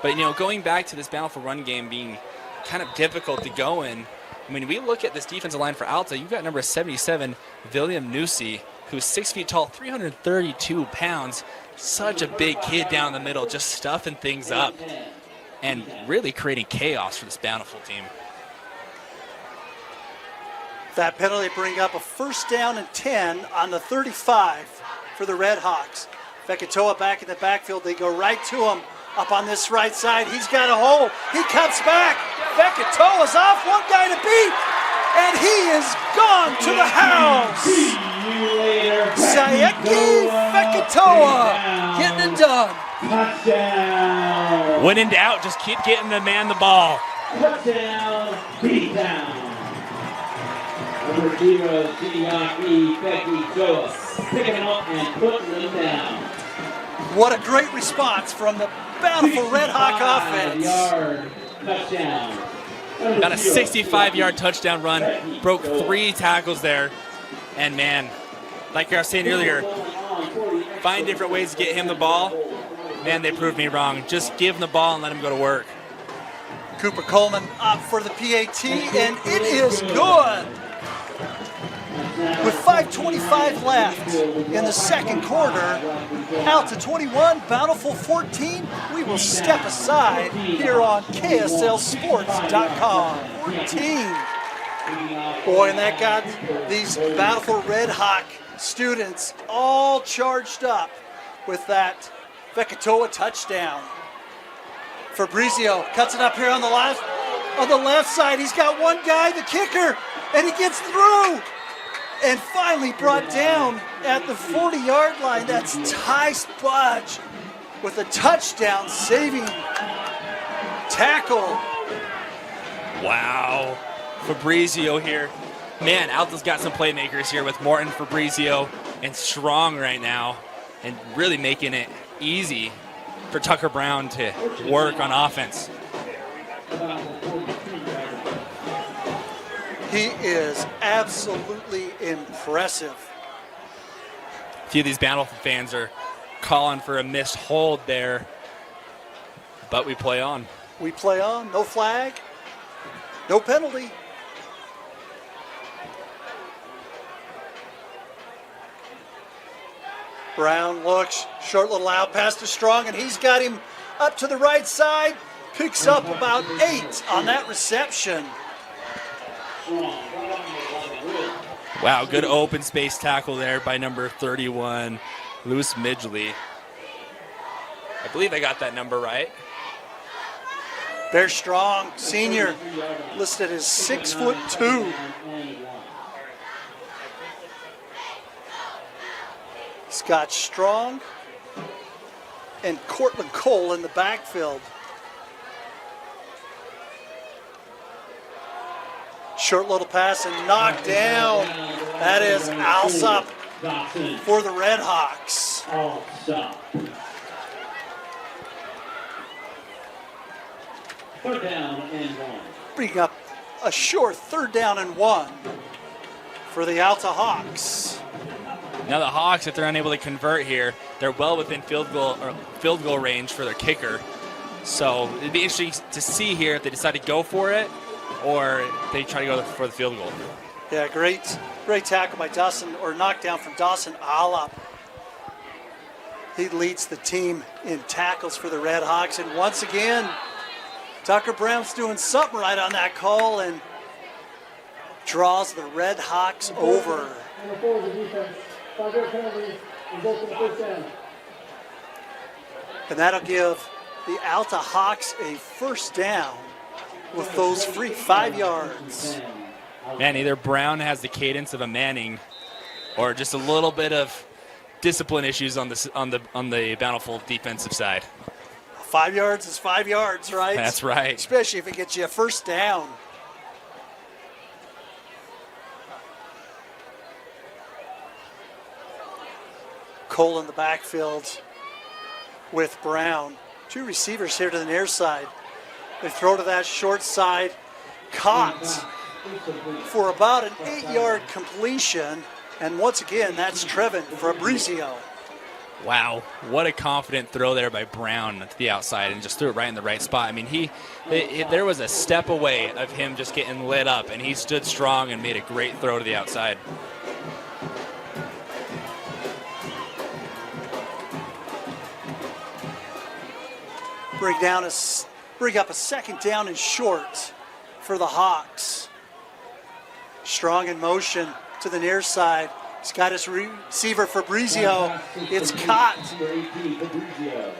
But, going back to this Bountiful run game being kind of difficult to go in, I mean, we look at this defensive line for Alta. You've got number 77, William Nusi, who's 6 feet tall, 332 pounds. Such a big kid down the middle, just stuffing things up and really creating chaos for this Bountiful team. That penalty bring up a 1st down and 10 on the 35 for the Redhawks. Fekitoa back in the backfield. They go right to him up on this right side. He's got a hole. He comes back. Fekitoa's off. One guy to beat. And he is gone to the house. Sayeki Fekitoa getting it done. Touchdown. When in doubt, just keep getting the man the ball. Touchdown. Beat down. Number 0, Sayeki Fekitoa. Picking him up and putting him down. What a great response from the Bountiful Redhawk offense. Touchdown. Got a 65-yard touchdown run, broke 3 tackles there. And, man, like I was saying earlier, find different ways to get him the ball. Man, they proved me wrong. Just give him the ball and let him go to work. Cooper Coleman up for the PAT, and it is good. With 5:25 left in the second quarter, Alta 21, Bountiful 14, we will step aside here on KSLSports.com. 14. Boy, and that got these Bountiful Redhawk students all charged up with that Fekitoa touchdown. Fabrizio cuts it up here on the left side. He's got one guy, the kicker, and he gets through. And finally brought down at the 40-yard line. That's Ty Spudge with a touchdown saving tackle. Wow. Fabrizio here. Man, Alta's got some playmakers here with Morton, Fabrizio, and Strong right now, and really making it easy for Tucker Brown to work on offense. He is absolutely impressive. A few of these Bountiful fans are calling for a missed hold there, but we play on. We play on, no flag, no penalty. Brown looks, short little out pass to Strong, and he's got him up to the right side, picks up about 8 on that reception. Wow, good open space tackle there by number 31, Luce Midgley. I believe I got that number right. There's Strong, senior, listed as 6'2". Scott Strong and Cortland Cole in the backfield. Short little pass and knocked down. That is Alsop for the Redhawks. Third down and 1. Bring up a short 3rd down and 1 for the Alta Hawks. Now the Hawks, if they're unable to convert here, they're well within field goal range for their kicker. So it'd be interesting to see here if they decide to go for it or they try to go for the field goal. Yeah, great tackle by Dawson, or knockdown from Dawson Alop. He leads the team in tackles for the Redhawks, and once again, Tucker Brown's doing something right on that call and draws the Redhawks over. And that'll give the Alta Hawks a 1st down with those free 5 yards. Man, either Brown has the cadence of a Manning or just a little bit of discipline issues on the Bountiful defensive side. 5 yards is 5 yards, right? That's right. Especially if it gets you a 1st down. Cole in the backfield with Brown. 2 receivers here to the near side. They throw to that short side. Caught for about an 8-yard completion. And once again, that's Trevin Fabrizio. Wow, what a confident throw there by Brown to the outside and just threw it right in the right spot. I mean, there was a step away of him just getting lit up, and he stood strong and made a great throw to the outside. Bring up a 2nd down and short for the Hawks. Strong in motion to the near side. He's got his receiver Fabrizio. It's caught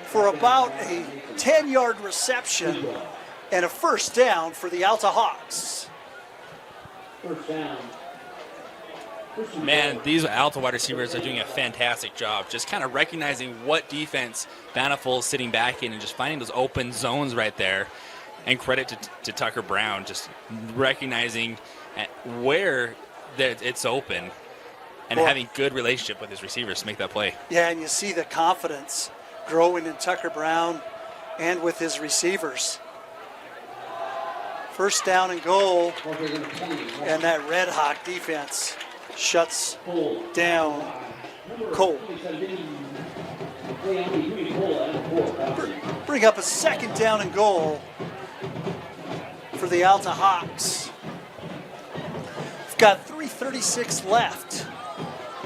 for about a 10-yard reception and a 1st down for the Alta Hawks. Man, these Alta wide receivers are doing a fantastic job just kind of recognizing what defense Bountiful is sitting back in and just finding those open zones right there. And credit to Tucker Brown, just recognizing where it's open and having good relationship with his receivers to make that play. Yeah, and you see the confidence growing in Tucker Brown and with his receivers. 1st down and goal, and that Red Hawk defense shuts down Cole. Bring up a 2nd down and goal for the Alta Hawks. We've got 3:36 left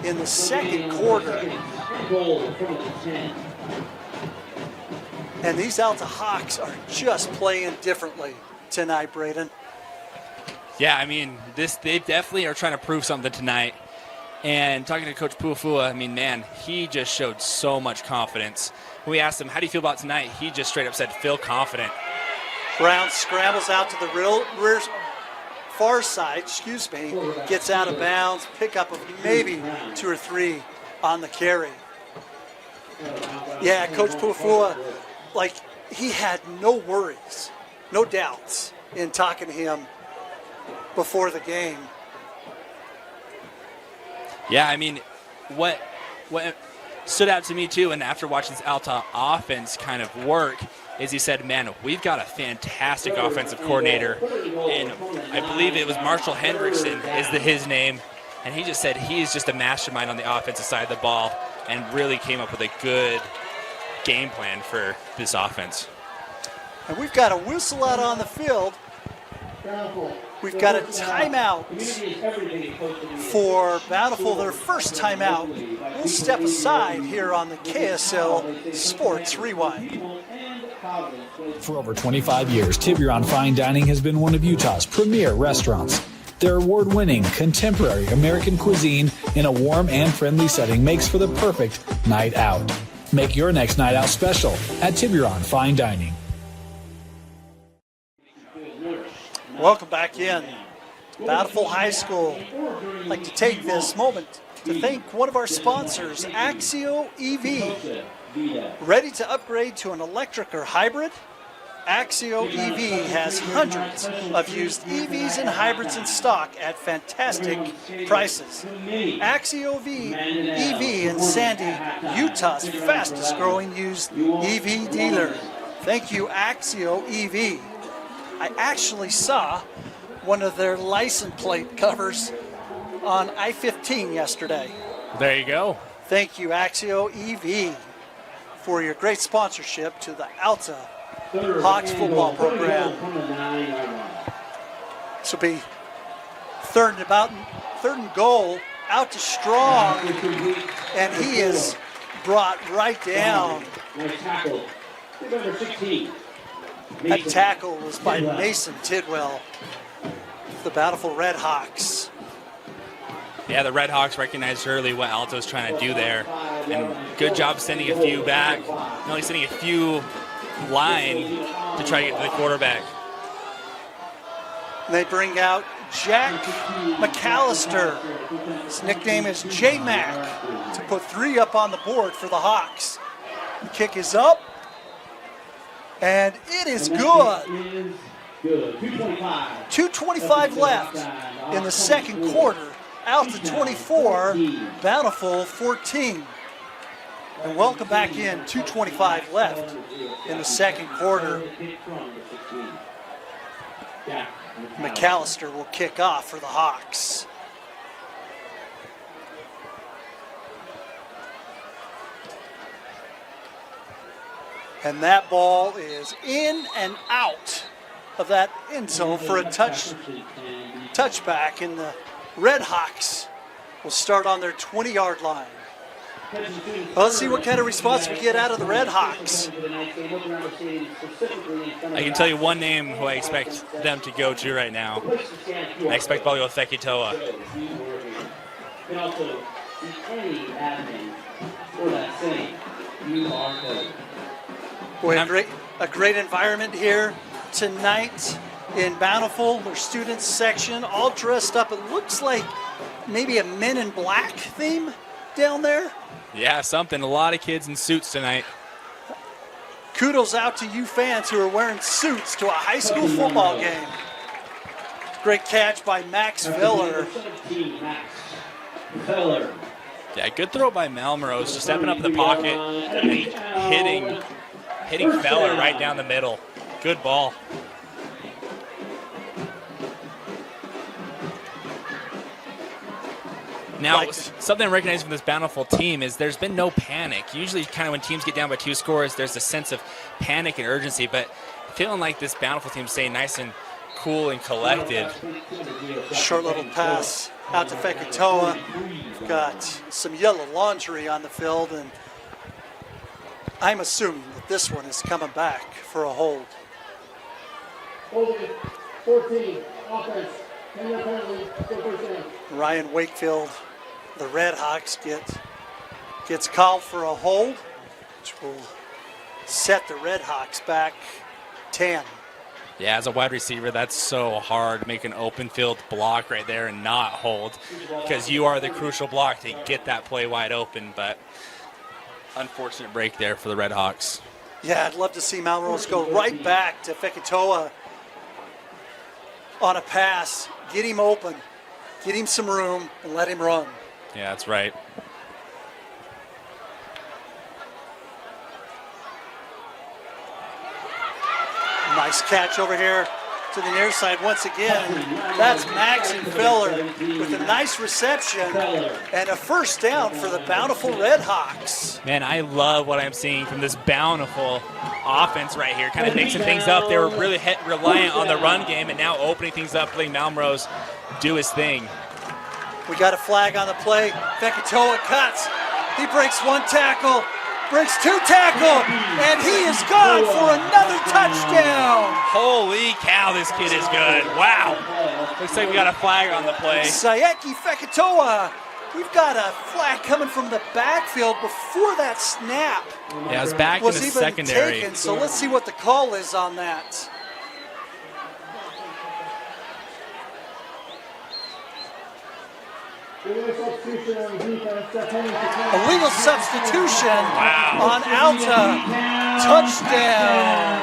in the 2nd quarter. And these Alta Hawks are just playing differently tonight, Braden. Yeah, I mean, they definitely are trying to prove something tonight. And talking to Coach Puafua, I mean, man, he just showed so much confidence. When we asked him, how do you feel about tonight? He just straight up said, feel confident. Brown scrambles out to the rear far side, gets out of bounds, pickup of maybe 2 or 3 on the carry. Yeah, Coach Puafua, he had no worries, no doubts in talking to him before the game. Yeah, I mean, what stood out to me too, and after watching this Alta offense kind of work, is he said, man, we've got a fantastic offensive coordinator, and I believe it was Marshall Hendrickson is his name, and he just said he's just a mastermind on the offensive side of the ball and really came up with a good game plan for this offense. And we've got a whistle out on the field. We've got a timeout for Bountiful, their first timeout. We'll step aside here on the KSL Sports Rewind. For over 25 years, Tiburon Fine Dining has been one of Utah's premier restaurants. Their award-winning, contemporary American cuisine in a warm and friendly setting makes for the perfect night out. Make your next night out special at Tiburon Fine Dining. Welcome back in. Bountiful High School. I'd like to take this moment to thank one of our sponsors, Axio EV. Ready to upgrade to an electric or hybrid? Axio EV has hundreds of used EVs and hybrids in stock at fantastic prices. Axio EV in Sandy, Utah's fastest growing used EV dealer. Thank you, Axio EV. I actually saw one of their license plate covers on I-15 yesterday. There you go. Thank you, Axio EV, for your great sponsorship to the Alta Hawks football program. This will be third and goal, out to Strong, and he is brought right down. That tackle was by Mason Tidwell, the Bountiful Redhawks. Yeah, the Redhawks recognized early what Alta was trying to do there, and good job sending a few back, not only sending a few line to try to get to the quarterback. They bring out Jack McAllister. His nickname is J-Mac, to put 3 up on the board for the Hawks. The kick is up, and it is good. 2:25 left in the second quarter. Alta 24, Bountiful 14. And welcome back in, 2:25 left in the second quarter. McAllister will kick off for the Hawks. And that ball is in and out of that end zone for a touchback, and the Redhawks will start on their 20-yard line. Well, let's see what kind of response we get out of the Redhawks. I can tell you one name who I expect them to go to right now. I expect ball to go with Fekitoa. Boy, a great environment here tonight in Bountiful. Their students section all dressed up. It looks like maybe a Men in Black theme down there. Yeah, something. A lot of kids in suits tonight. Kudos out to you fans who are wearing suits to a high school football game. Great catch by Max Viller. Yeah, good throw by Malmrose, just stepping up in the pocket and hitting Feller right down the middle. Good ball. Now, something I'm recognizing from this Bountiful team is there's been no panic. Usually kind of when teams get down by 2 scores, there's a sense of panic and urgency, but feeling like this Bountiful team staying nice and cool and collected. Short little pass out to Fekitoa. We've got some yellow laundry on the field, and I'm assuming that this one is coming back for a hold. 14, offense. Ryan Wakefield, the Redhawks, gets called for a hold, which will set the Redhawks back 10. Yeah, as a wide receiver, that's so hard to make an open field block right there and not hold, because you are the crucial block to get that play wide open, but unfortunate break there for the Redhawks. Yeah, I'd love to see Melrose go right back to Fekitoa on a pass, get him open, get him some room, and let him run. Yeah, that's right. Nice catch over here to the near side once again. That's Max and Feller with a nice reception and a first down for the Bountiful Redhawks. Man, I love what I'm seeing from this Bountiful offense right here. Kind of mixing things up. They were really reliant on the run game, and now opening things up, letting Malmrose do his thing. We got a flag on the play. Fekitoa cuts. He breaks 1 tackle, breaks 2 tackle, and he is gone for another touchdown. Holy cow, this kid is good. Wow. Looks like we got a flag on the play. Saeki Fekitoa. We've got a flag coming from the backfield before that snap. Yeah, it's back in the secondary. Taken, so let's see what the call is on that. Illegal substitution on Alta. Touchdown.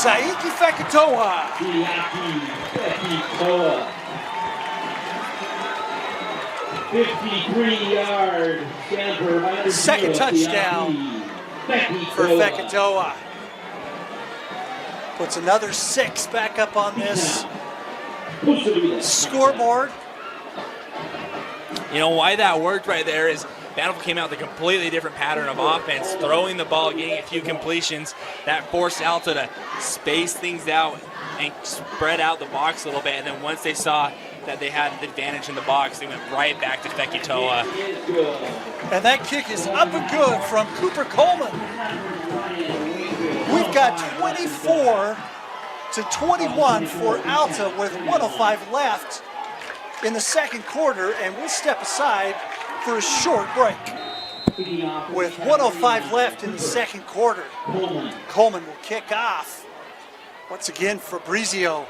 Saiki Fekitoa. Siaki Fekitoa. 53-yard scamper. Second touchdown for Fekitoa. Puts another 6 back up on this scoreboard. You know why that worked right there is Bountiful came out with a completely different pattern of offense, throwing the ball, getting a few completions. That forced Alta to space things out and spread out the box a little bit. And then once they saw that they had the advantage in the box, they went right back to Fekitoa. And that kick is up and good from Cooper Coleman. We've got 24-21 for Alta with 1:05 left in the second quarter, and we'll step aside for a short break. With 1:05 left in the second quarter, Coleman will kick off. Once again, Fabrizio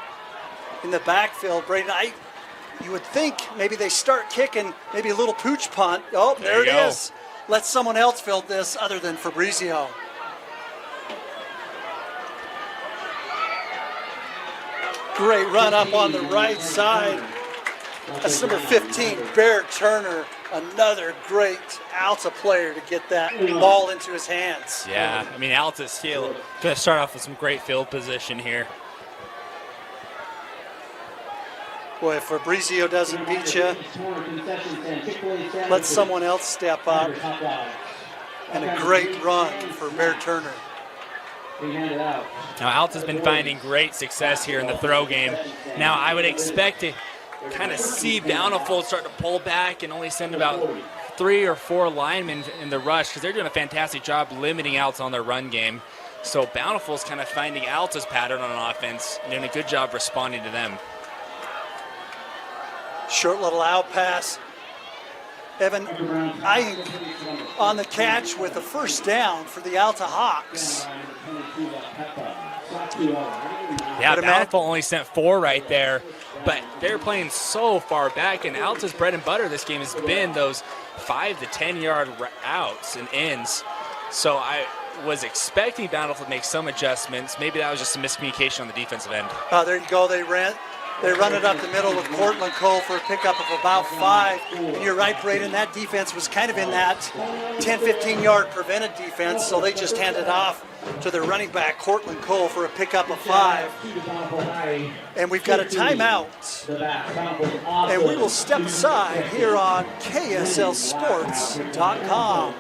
in the backfield. Braden, you would think maybe they start kicking, maybe a little pooch punt. Oh, there it is. Let someone else field this other than Fabrizio. Great run up on the right side. That's number 15, Bear Turner. Another great Alta player to get that ball into his hands. Yeah, I mean, Alta's still going to start off with some great field position here. Boy, if Fabrizio doesn't beat you, let someone else step up. And a great run for Bear Turner. Now, Alta's been finding great success here in the throw game. Now, I would expect to kind of see Bountiful start to pull back and only send about 3 or 4 linemen in the rush because they're doing a fantastic job limiting Alta on their run game. So Bountiful's kind of finding Alta's pattern on offense and doing a good job responding to them. Short little out pass. Evan Iying on the catch with a first down for the Alta Hawks. Yeah, Bountiful only sent 4 right there, but they're playing so far back, and Alta's bread and butter this game has been those 5 to 10 yard outs and ins. So I was expecting Bountiful to make some adjustments. Maybe that was just a miscommunication on the defensive end. There you go. They run it up the middle with Cortland Cole for a pickup of about 5. And you're right, Braden, that defense was kind of in that 10, 15-yard prevented defense, so they just handed off to their running back, Cortland Cole, for a pickup of 5. And we've got a timeout. And we will step aside here on KSLSports.com.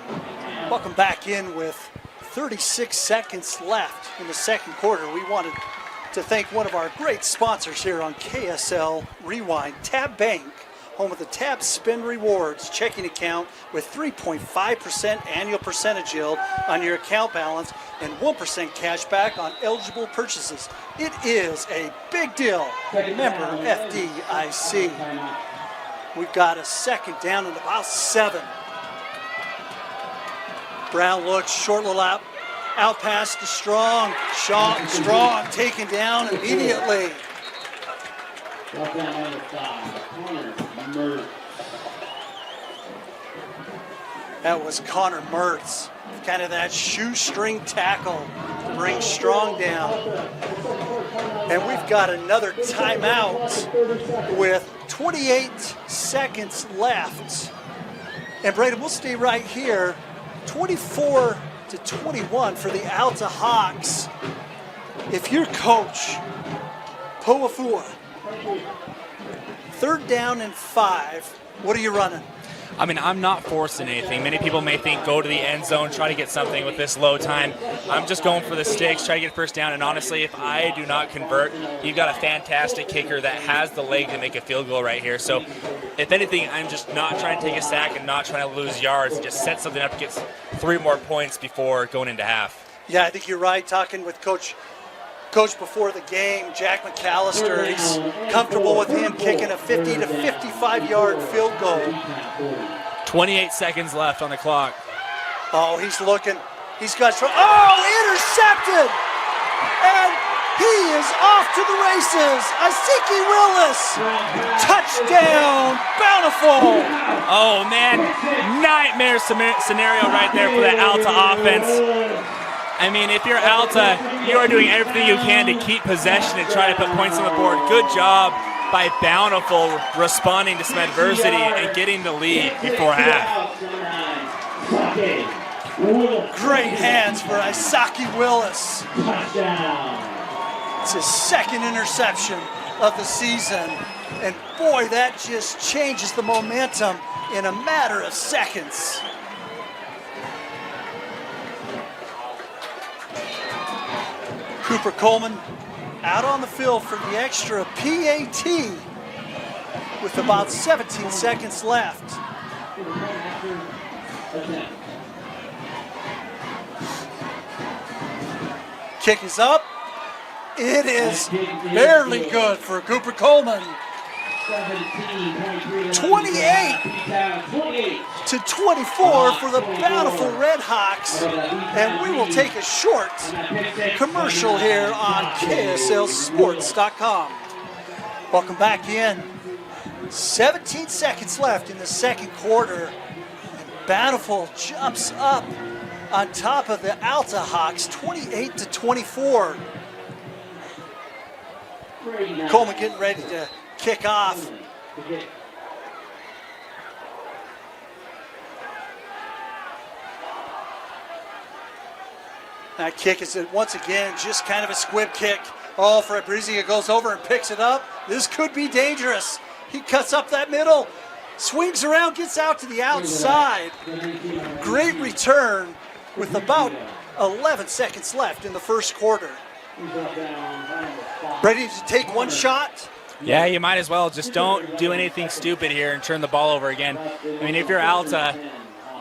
Welcome back in with 36 seconds left in the second quarter. We wanted to thank one of our great sponsors here on KSL Rewind, Tab Bank, home of the Tab Spin Rewards checking account with 3.5% annual percentage yield on your account balance and 1% cash back on eligible purchases. It is a big deal. Member FDIC. We've got a second down and about 7. Brown looks, short little out pass to Strong. Strong taken down immediately. That was Connor Mertz. Kind of that shoestring tackle to bring Strong down. And we've got another timeout with 28 seconds left. And Braden, we'll stay right here. 24-21 for the Alta Hawks. If you're coach Poafua, 3rd down and 5, what are you running? I mean, I'm not forcing anything. Many people may think go to the end zone, try to get something with this low time. I'm just going for the sticks, try to get first down. And honestly, if I do not convert, you've got a fantastic kicker that has the leg to make a field goal right here. So if anything, I'm just not trying to take a sack and not trying to lose yards and just set something up to get 3 more points before going into half. Yeah, I think you're right. Talking with Coach before the game, Jack McAllister, he's comfortable with him kicking a 50 to 55-yard field goal. 28 seconds left on the clock. Oh, he's looking. He's got intercepted! And he is off to the races. Asiki Willis, touchdown, Bountiful. Oh, man, nightmare scenario right there for the Alta offense. I mean, if you're Alta, you are doing everything you can to keep possession and try to put points on the board. Good job by Bountiful responding to some adversity and getting the lead before half. Great hands for Isaki Willis. It's his second interception of the season. And boy, that just changes the momentum in a matter of seconds. Cooper Coleman out on the field for the extra PAT with about 17 seconds left. Kick is up. It is barely good for Cooper Coleman. 28-24 for the Bountiful Redhawks. And we will take a short commercial here on KSLSports.com. Welcome back in. 17 seconds left in the second quarter. And Bountiful jumps up on top of the Alta Hawks, 28-24. Coleman getting ready to kick off. That kick is once again just kind of a squib kick. Oh, Fabrizio goes over and picks it up. This could be dangerous. He cuts up that middle, swings around, gets out to the outside. Great return with about 11 seconds left in the first quarter. Ready to take one shot? Yeah, you might as well. Just don't do anything stupid here and turn the ball over again. I mean, if you're Alta,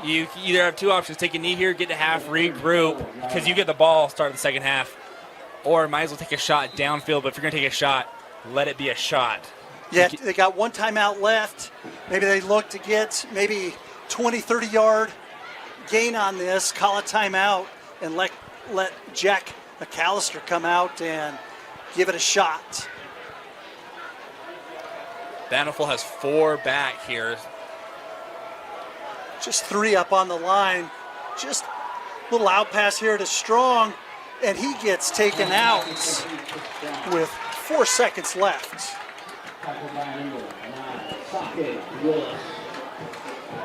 you either have two options. Take a knee here, get to half, regroup, because you get the ball, start the second half. Or might as well take a shot downfield, but if you're going to take a shot, let it be a shot. Yeah, they got one timeout left. Maybe they look to get maybe 20, 30-yard gain on this, call a timeout, and let Jack McAllister come out and give it a shot. Bountiful has 4 back here. Just 3 up on the line. Just a little out pass here to Strong, and he gets taken out with 4 seconds left.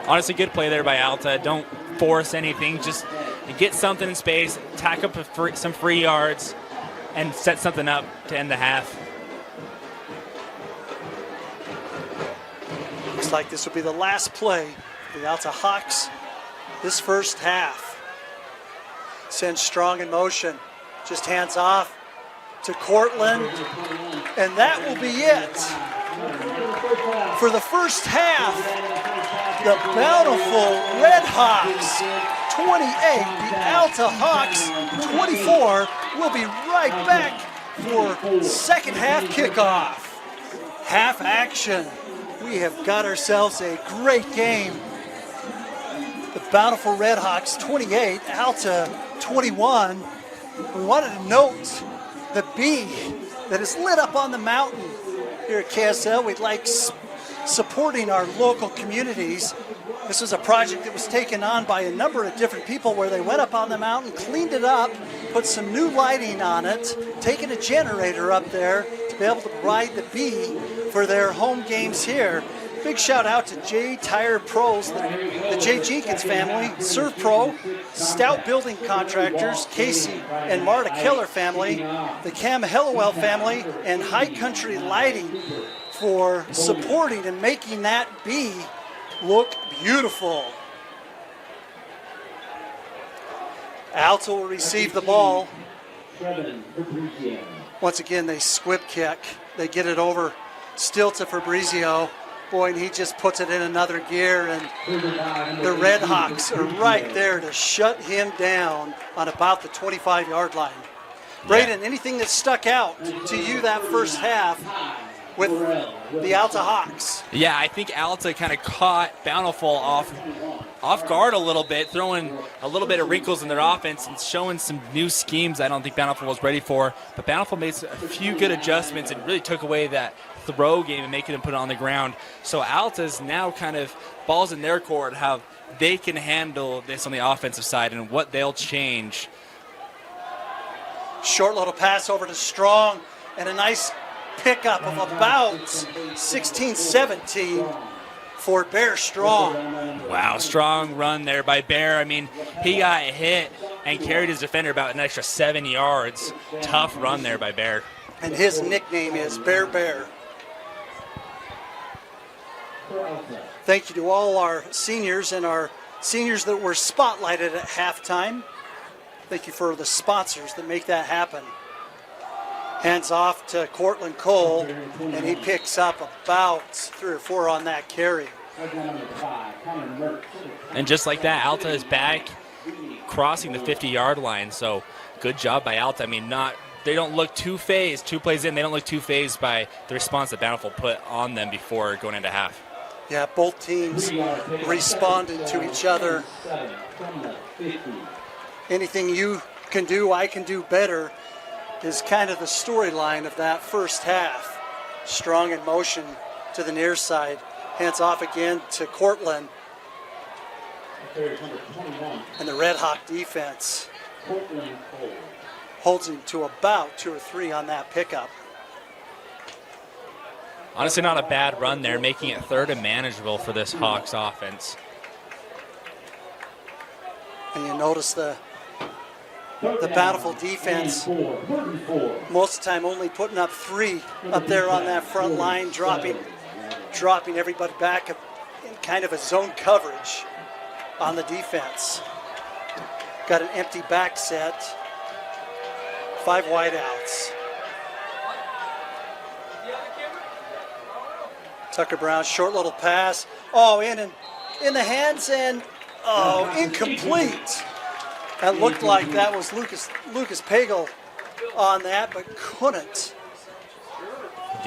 Honestly, good play there by Alta. Don't force anything. Just get something in space, tack up some free yards, and set something up to end the half. Looks like this will be the last play for the Alta Hawks this first half. Sends Strong in motion. Just hands off to Cortland. And that will be it. For the first half, the Bountiful Redhawks 28, the Alta Hawks 24. We'll be right back for second half kickoff. Half action. We have got ourselves a great game. The Bountiful Redhawks 28, Alta 21. We wanted to note the bee that is lit up on the mountain here at KSL. We'd like supporting our local communities. This was a project that was taken on by a number of different people where they went up on the mountain, cleaned it up, put some new lighting on it, taken a generator up there to be able to provide the bee for their home games here. Big shout out to J Tire Pros, the J Jenkins family, Serve Pro, Stout Building Contractors, Casey and Marta Keller family, the Cam Hellowell family, and High Country Lighting for supporting and making that bee look beautiful. Alta will receive the ball. Once again, they squib kick. They get it over still to Fabrizio. Boy, and he just puts it in another gear, and the Redhawks are right there to shut him down on about the 25-yard line. Braden, anything that stuck out to you that first half with the Alta Hawks? Yeah, I think Alta kind of caught Bountiful off guard a little bit, throwing a little bit of wrinkles in their offense and showing some new schemes I don't think Bountiful was ready for. But Bountiful made a few good adjustments and really took away that throw game and making them put it on the ground. So Alta's now kind of balls in their court how they can handle this on the offensive side and what they'll change Short little pass over to Strong, and a nice pickup of about 16-17 for Bear Strong. Wow, strong run there by Bear. I mean, he got hit and carried his defender about an extra 7 yards. Tough run there by Bear. And his nickname is Bear Bear. Thank you to all our seniors and our seniors that were spotlighted at halftime. Thank you for the sponsors that make that happen. Hands off to Cortland Cole, and he picks up about 3 or 4 on that carry. And just like that, Alta is back crossing the 50-yard line. So good job by Alta. I mean, they don't look too phased. 2 plays in, they don't look too phased by the response that Bountiful put on them before going into half. Yeah, both teams responded to each other. Anything you can do, I can do better is kind of the storyline of that first half. Strong in motion to the near side. Hands off again to Cortland. And the Red Hawk defense holds him to about 2 or 3 on that pickup. Honestly, not a bad run there, making it 3rd and manageable for this Hawks offense. And you notice the Bountiful defense, most of the time only putting up 3 up there on that front line, dropping everybody back in kind of a zone coverage on the defense. Got an empty back set, 5 wideouts. Tucker Brown, short little pass. Oh, in the hands and incomplete. That looked like that was Lucas Pagel on that, but couldn't.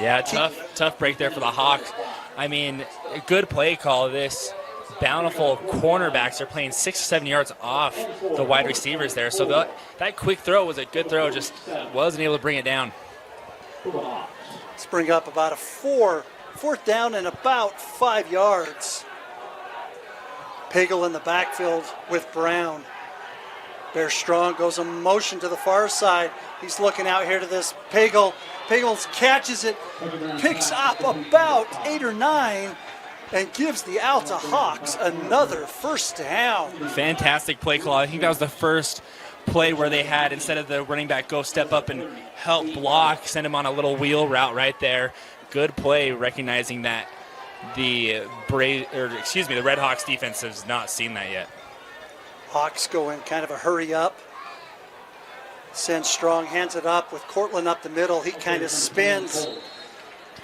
Yeah, tough break there for the Hawks. I mean, a good play call. This Bountiful cornerbacks are playing 6 or 7 yards off the wide receivers there. So that quick throw was a good throw, just wasn't able to bring it down. Let's bring up about a 4th down and about 5 yards. Pagel in the backfield with Brown. Bear Strong goes in motion to the far side. He's looking out here to this Pagel. Pagel catches it, picks up about 8 or 9, and gives the Alta Hawks another 1st down. Fantastic play call. I think that was the first play where they had, instead of the running back go step up and help block, send him on a little wheel route right there. Good play, recognizing that the Red Hawks defense has not seen that yet. Hawks go in kind of a hurry up. Sends Strong, hands it up with Cortland up the middle. He kind of spins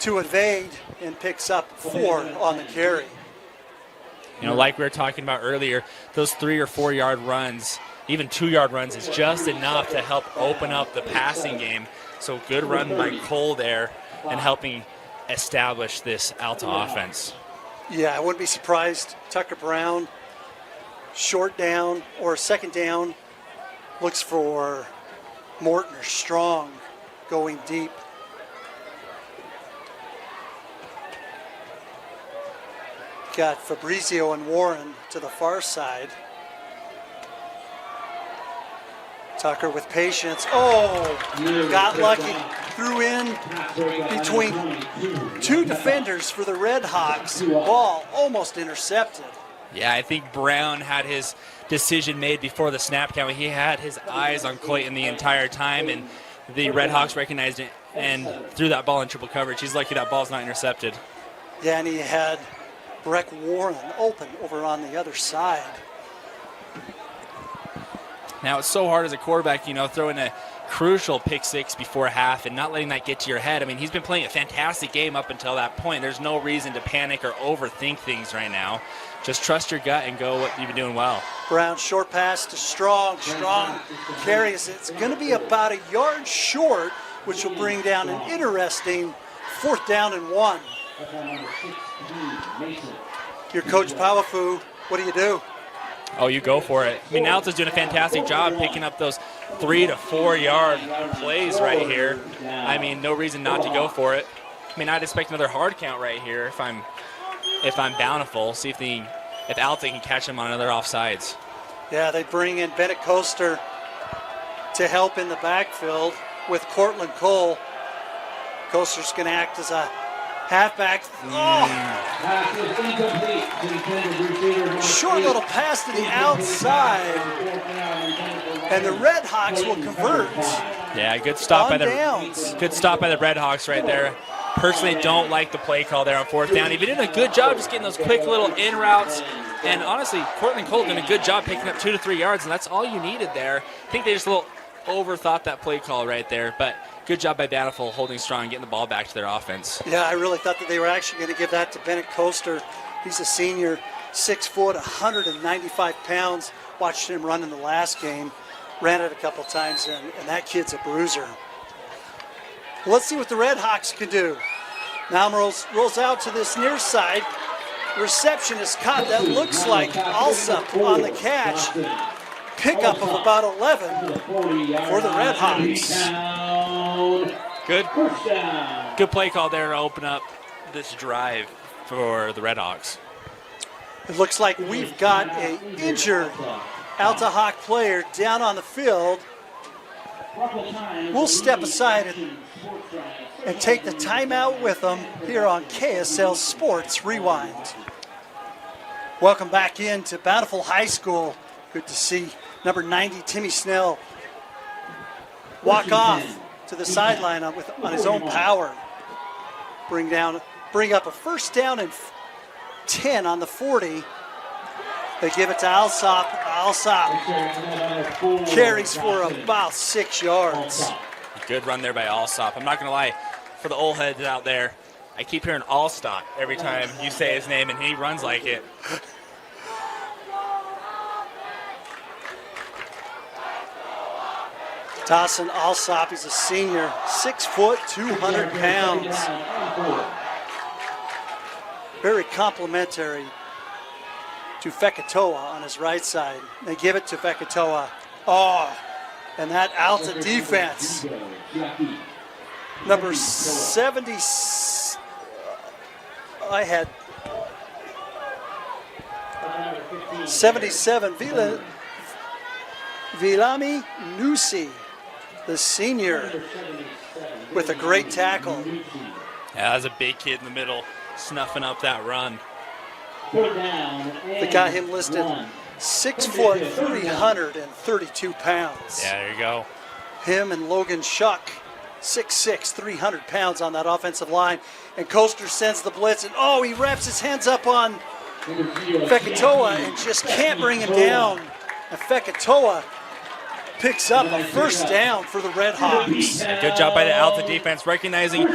to evade and picks up 4 on the carry. You know, like we were talking about earlier, those 3 or 4 yard runs, even 2 yard runs, is just enough to help open up the passing game. So good run by Cole there and helping establish this Alta offense. Yeah, I wouldn't be surprised. Tucker Brown, short down or 2nd down, looks for Morton or Strong going deep. Got Fabrizio and Warren to the far side. Tucker with patience. Oh, got lucky. Threw in between 2 defenders for the Red Hawks. Ball almost intercepted. Yeah, I think Brown had his decision made before the snap count. He had his eyes on Clayton the entire time, and the Red Hawks recognized it and threw that ball in triple coverage. He's lucky that ball's not intercepted. Yeah, and he had Breck Warren open over on the other side. Now, it's so hard as a quarterback, you know, throwing a crucial pick 6 before half and not letting that get to your head. I mean, he's been playing a fantastic game up until that point. There's no reason to panic or overthink things right now. Just trust your gut and go what you've been doing well. Brown, short pass to Strong. Strong carries it. It's going to be about a yard short, which will bring down an interesting 4th down and 1. Your coach Pawafu, what do you do? Oh, you go for it. I mean, Alta's doing a fantastic job picking up those 3 to 4 yard plays right here. I mean, no reason not to go for it. I mean, I'd expect another hard count right here if I'm Bountiful. See if Alta can catch him on another offsides. Yeah, they bring in Bennett Coaster. to help in the backfield with Cortland Cole. Coaster's going to act as a halfback. Oh! Pass was incomplete to the intended receiver. Short little pass to the outside. And the Red Hawks will convert. Yeah, good stop by On downs. the Redhawks right there. Personally, don't like the play call there on 4th down. He did a good job just getting those quick little in routes. And honestly, Cortland Cole did a good job picking up 2 to 3 yards, and that's all you needed there. I think they just a little overthought that play call right there, but good job by Bountiful holding strong, getting the ball back to their offense. Yeah, I really thought that they were actually going to give that to Bennett Coaster. He's a senior, 6 foot, 195 pounds. Watched him run in the last game. Ran it a couple times, and that kid's a bruiser. Let's see what the Red Hawks can do. Now rolls out to this near side. Reception is caught. That looks like Alsop on the catch. Pickup of about 11 for the Red Hawks. Good play call there to open up this drive for the Red Hawks. It looks like we've got an injured Alta Hawk player down on the field. We'll step aside and take the timeout with them here on KSL Sports Rewind. Welcome back into Bountiful High School. Good to see number 90, Timmy Snell, walk off to the sideline on his own power. Bring up a first down and 10 on the 40. They give it to Alsop. Alsop carries for about 6 yards. Good run there by Alsop. I'm not going to lie, for the old heads out there, I keep hearing Allstock every time you say his name, and he runs like it. Dawson Alsop, he's a senior, 6 foot, 200 pounds. Very complimentary to Fekitoa on his right side. They give it to Fekitoa. Oh, and that Alta defense. Number 70, I had 77, Vilami Nusi, the senior, with a great tackle. Yeah, that was a big kid in the middle, snuffing up that run. They got him listed 6 foot, 332 pounds. Yeah, there you go. Him and Logan Shuck, 6'6", 300 pounds on that offensive line. And Coaster sends the blitz, and he wraps his hands up on Fekitoa and just can't bring him down. And Fekitoa picks up a first down for the Red Hawks. Yeah, good job by the Alta defense, recognizing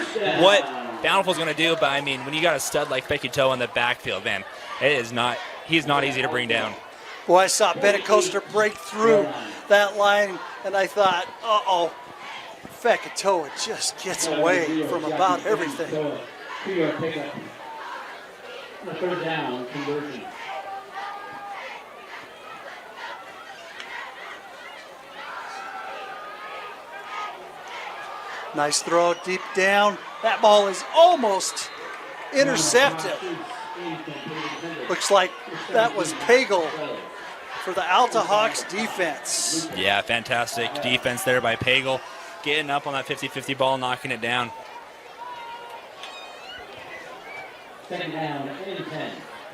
what Bountiful's going to do. But I mean, when you got a stud like Fekitoa in the backfield, man, he's not easy to bring down. Boy, I saw Bennett Coaster break through that line, and I thought, Fekitoa just gets away from about everything. The third down conversion. Nice throw deep down. That ball is almost intercepted. Looks like that was Pagel for the Alta Hawks defense. Yeah, fantastic defense there by Pagel. Getting up on that 50-50 ball, knocking it down. Second down and 10.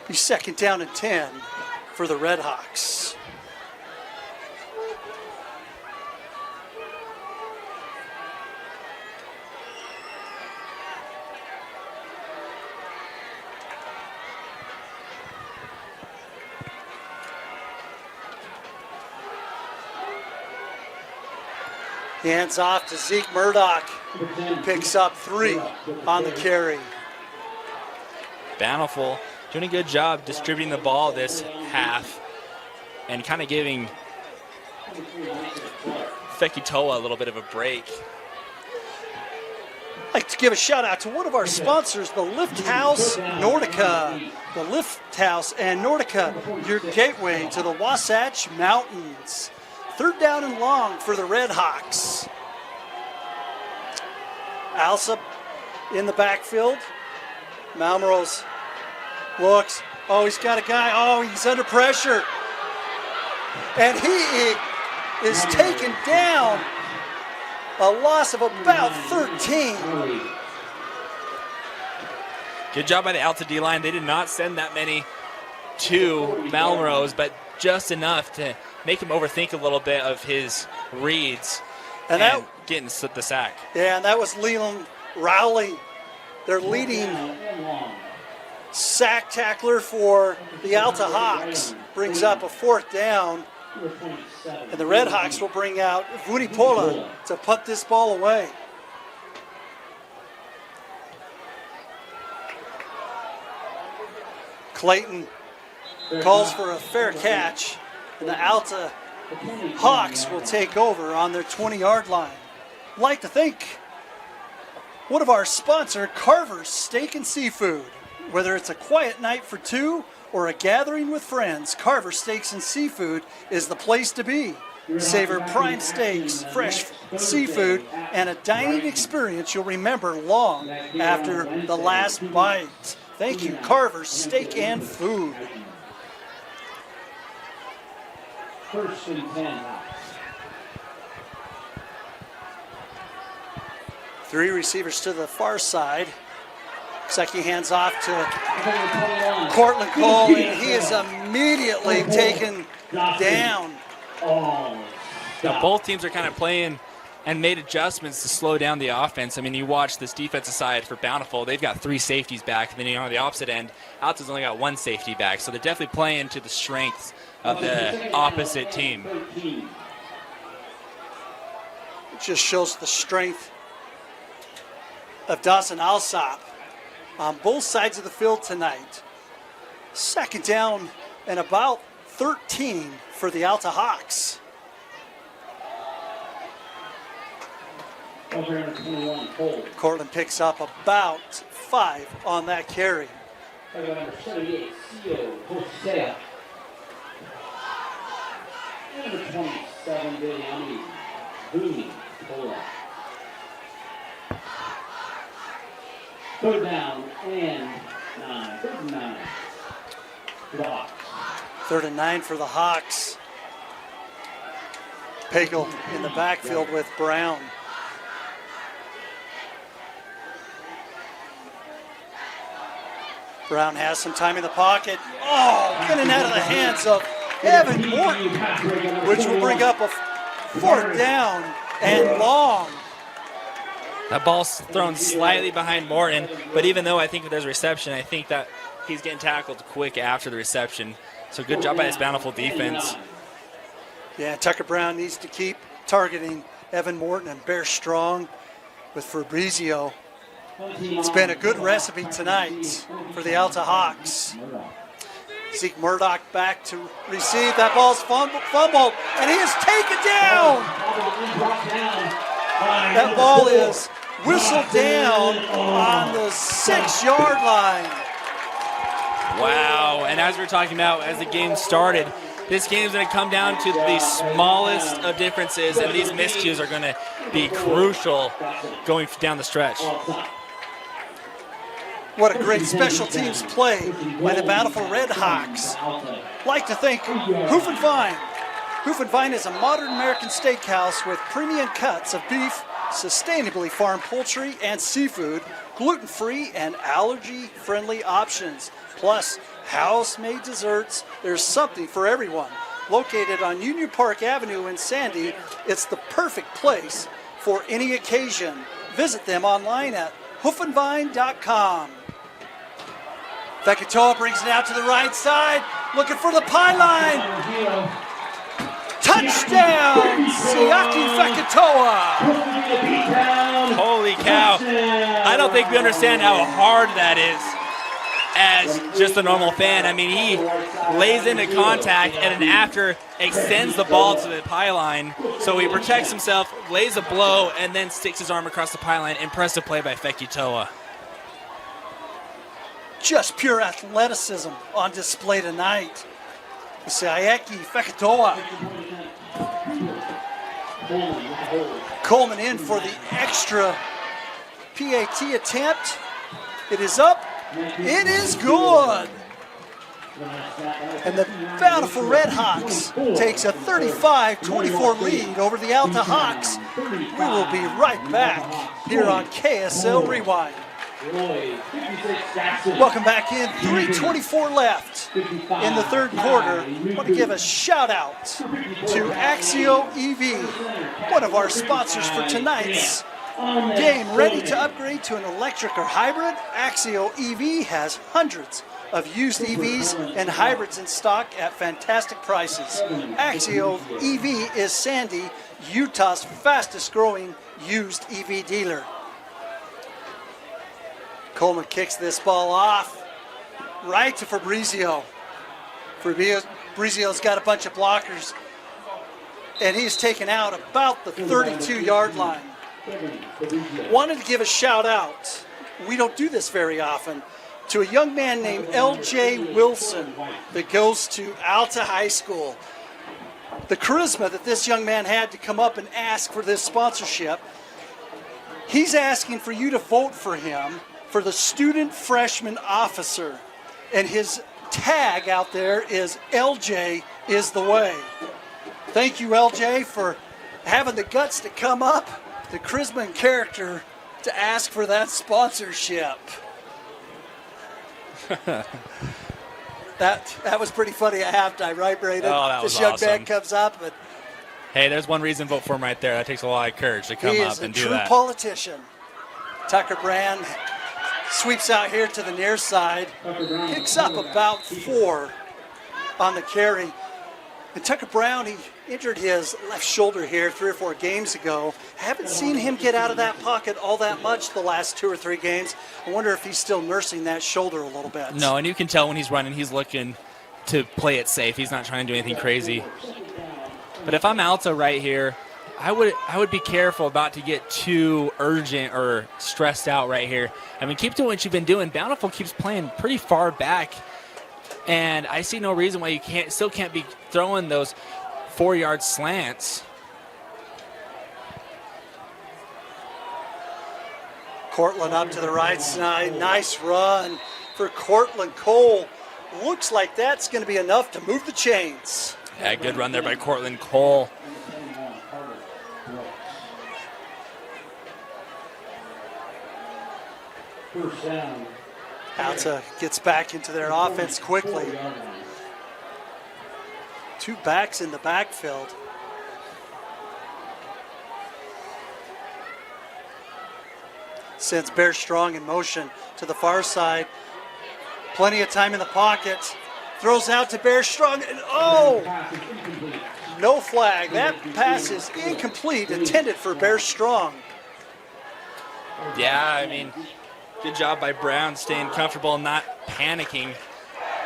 Be second down and 10 for the Red Hawks. Hands off to Zeke Murdoch. Picks up 3 on the carry. Bountiful doing a good job distributing the ball this half and kind of giving Fekitoa a little bit of a break. I'd like to give a shout out to one of our sponsors, the Lift House Nordica. The Lift House and Nordica, your gateway to the Wasatch Mountains. Third down and long for the Red Hawks. Alsop in the backfield. Malmrose looks. He's got a guy. He's under pressure. And he is taken down. A loss of about 13. Good job by the Alta D-line. They did not send that many to Melrose, but just enough to make him overthink a little bit of his reads and getting the sack. Yeah, and that was Leland Rowley, their leading sack tackler for the Alta Hawks. Brings up a 4th down, and the Redhawks will bring out Vunipola to punt this ball away. Clayton calls for a fair catch, and the Alta Hawks will take over on their 20-yard line. I'd like to thank one of our sponsors, Carver's Steak and Seafood. Whether it's a quiet night for two or a gathering with friends, Carver's Steaks and Seafood is the place to be. Savor prime steaks, fresh seafood, and a dining experience you'll remember long after the last bite. Thank you, Carver's Steak and Food. 1st and 10. 3 receivers to the far side. Looks like he hands off to Cortland Cole, and he is immediately taken down. Now, both teams are kind of playing and made adjustments to slow down the offense. I mean, you watch this defensive side for Bountiful. They've got 3 safeties back. And then on the opposite end, Alta's only got 1 safety back. So they're definitely playing to the strengths of the opposite team. It just shows the strength of Dawson Alsop on both sides of the field tonight. 2nd down and about 13 for the Alta Hawks. Cortland picks up about 5 on that carry. Number 78,Cio Hosea. Number 27, Biryani Vunipola. 3rd down and 9. 3rd and 9 for the Hawks. 3rd and 9 for the Hawks. Pagel in the backfield with Brown. Brown has some time in the pocket. Oh, in and out of the hands of Evan Morton, which will bring up a 4th down and long. That ball's thrown slightly behind Morton, but even though I think there's a reception, I think that he's getting tackled quick after the reception. So good job by this Bountiful defense. Yeah, Tucker Brown needs to keep targeting Evan Morton and bear strong with Fabrizio. It's been a good recipe tonight for the Alta Hawks. Zeke Murdoch back to receive. That ball's fumbled, and he is taken down. That ball is whistled down on the 6-yard line. Wow, and as we were talking about as the game started, this game is going to come down to the smallest of differences, and these miscues are going to be crucial going down the stretch. What a great special teams play by the Bountiful Redhawks. Like to thank Hoof and Vine. Hoof and Vine is a modern American steakhouse with premium cuts of beef, sustainably farmed poultry and seafood, gluten-free and allergy-friendly options, plus house-made desserts. There's something for everyone. Located on Union Park Avenue in Sandy, it's the perfect place for any occasion. Visit them online at hoofandvine.com. Fekitoa brings it out to the right side, looking for the pylon. Touchdown, Siaki Fekitoa. Holy cow. I don't think we understand how hard that is as just a normal fan. I mean, he lays into contact and then after extends the ball to the pylon. So he protects himself, lays a blow, and then sticks his arm across the pylon. Impressive play by Fekitoa. Just pure athleticism on display tonight. Siaki Fekitoa. Coleman in for the extra PAT attempt. It is up. It is good. And the Bountiful Redhawks takes a 35-24 lead over the Alta Hawks. We will be right back here on KSL Rewind. Welcome back in. 3:24 left in the third quarter. I want to give a shout out to Axio EV, one of our sponsors for tonight's game. Ready to upgrade to an electric or hybrid? Axio EV has hundreds of used EVs and hybrids in stock at fantastic prices. Axio EV is Sandy, Utah's fastest growing used EV dealer. Coleman kicks this ball off right to Fabrizio. Fabrizio's got a bunch of blockers, and he's taken out about the 32-yard line. Wanted to give a shout out, we don't do this very often, to a young man named LJ Wilson that goes to Alta High School. The charisma that this young man had to come up and ask for this sponsorship, he's asking for you to vote for him for the student freshman officer. And his tag out there is LJ is the way. Thank you, LJ, for having the guts to come up, the charisma and character to ask for that sponsorship. That was pretty funny at halftime, right, Braden? Oh, that was this young awesome. man comes up, but Hey, there's one reason to vote for him right there. That takes a lot of courage to come he up is a and do true that. politician. Tucker Brand sweeps out here to the near side, picks up about 4 on the carry. And Tucker Brown, he injured his left shoulder here 3 or 4 games ago. Haven't seen him get out of that pocket all that much the last 2 or 3 games. I wonder if he's still nursing that shoulder a little bit. No, and you can tell when he's running, he's looking to play it safe. He's not trying to do anything crazy. But if I'm Alta right here, I would be careful about to get too urgent or stressed out right here. I mean, keep doing what you've been doing. Bountiful keeps playing pretty far back, and I see no reason why you still can't be throwing those 4-yard slants. Cortland up to the right side. Nice run for Cortland Cole. Looks like that's going to be enough to move the chains. Yeah, good run there by Cortland Cole. First down. Alta gets back into their offense quickly. 2 backs in the backfield. Sends Bear Strong in motion to the far side. Plenty of time in the pocket. Throws out to Bear Strong, and no flag. That pass is incomplete, intended for Bear Strong. Yeah, I mean, good job by Brown staying comfortable and not panicking.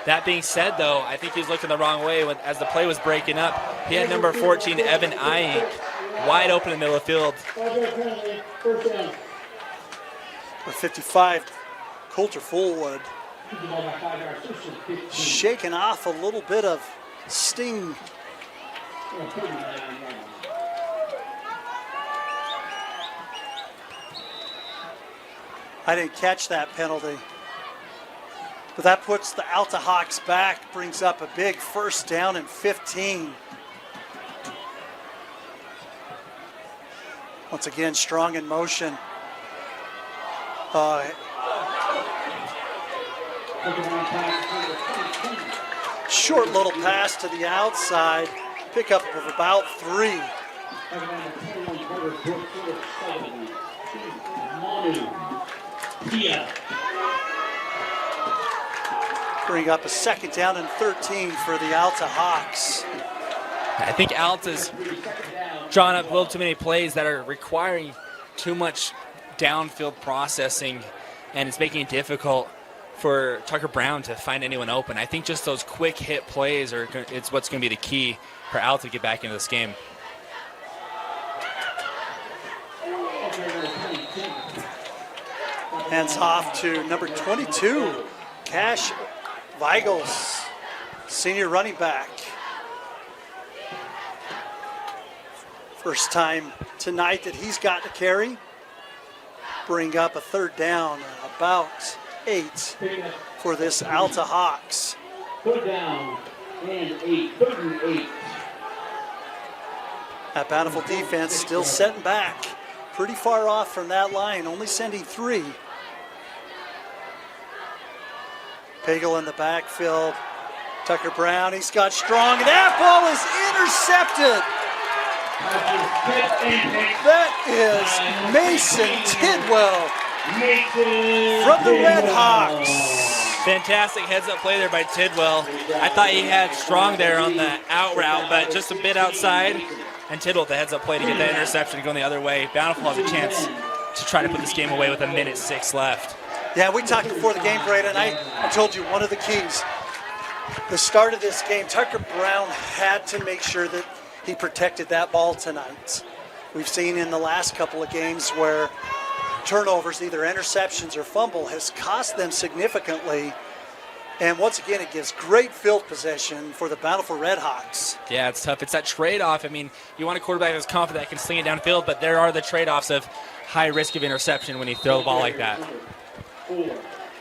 That being said, though, I think he's looking the wrong way as the play was breaking up. He had number 14, Evan Iyink, wide open in the middle of the field. For 55, Coulter Fullwood shaking off a little bit of sting. I didn't catch that penalty. But that puts the Alta Hawks back, brings up a big first down and 15. Once again, Strong in motion. Short little pass to the outside. Pickup of about 3. Bring up a second down and 13 for the Alta Hawks. I think Alta's drawn up a little too many plays that are requiring too much downfield processing, and it's making it difficult for Tucker Brown to find anyone open. I think just those quick hit plays it's what's going to be the key for Alta to get back into this game. Hands off to number 22, Cash Weigels, senior running back. First time tonight that he's got to carry. Bring up a third down, about 8 for this Alta Hawks. Put down and a 38. That Bountiful defense still setting back. Pretty far off from that line, only sending 3. Pagel in the backfield. Tucker Brown, he's got strong. That ball is intercepted. That is Mason Tidwell from the Redhawks. Fantastic heads-up play there by Tidwell. I thought he had Strong there on the out route, but just a bit outside. And Tidwell with the heads-up play to get that interception going the other way. Bountiful has a chance to try to put this game away with 1:06 left. Yeah, we talked before the game, Brad, and I told you one of the keys. The start of this game, Tucker Brown had to make sure that he protected that ball tonight. We've seen in the last couple of games where turnovers, either interceptions or fumble, has cost them significantly. And once again, it gives great field possession for the Bountiful Redhawks. Yeah, it's tough. It's that trade-off. I mean, you want a quarterback that's confident that can sling it downfield, but there are the trade-offs of high risk of interception when you throw the ball like that.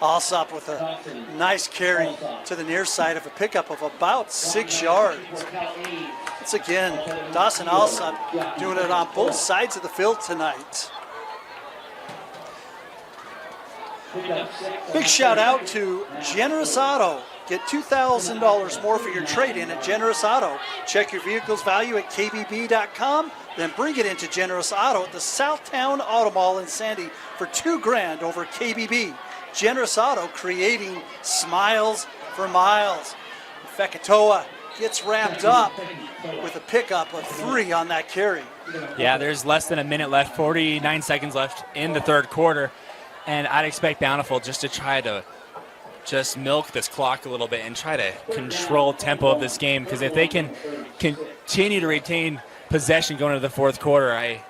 Alsop with a nice carry to the near side of a pickup of about 6 yards. It's again, Dawson Alsop doing it on both sides of the field tonight. Big shout out to Generous Auto. Get $2,000 more for your trade-in at Generous Auto. Check your vehicle's value at kbb.com, then bring it into Generous Auto at the Southtown Auto Mall in Sandy for $2,000 over KBB. Generous Auto, creating smiles for miles. Fekitoa gets wrapped up with a pickup of 3 on that carry. Yeah, there's less than a minute left, 49 seconds left in the third quarter. And I'd expect Bountiful just to try to just milk this clock a little bit and try to control tempo of this game. Because if they can continue to retain possession going into the fourth quarter, I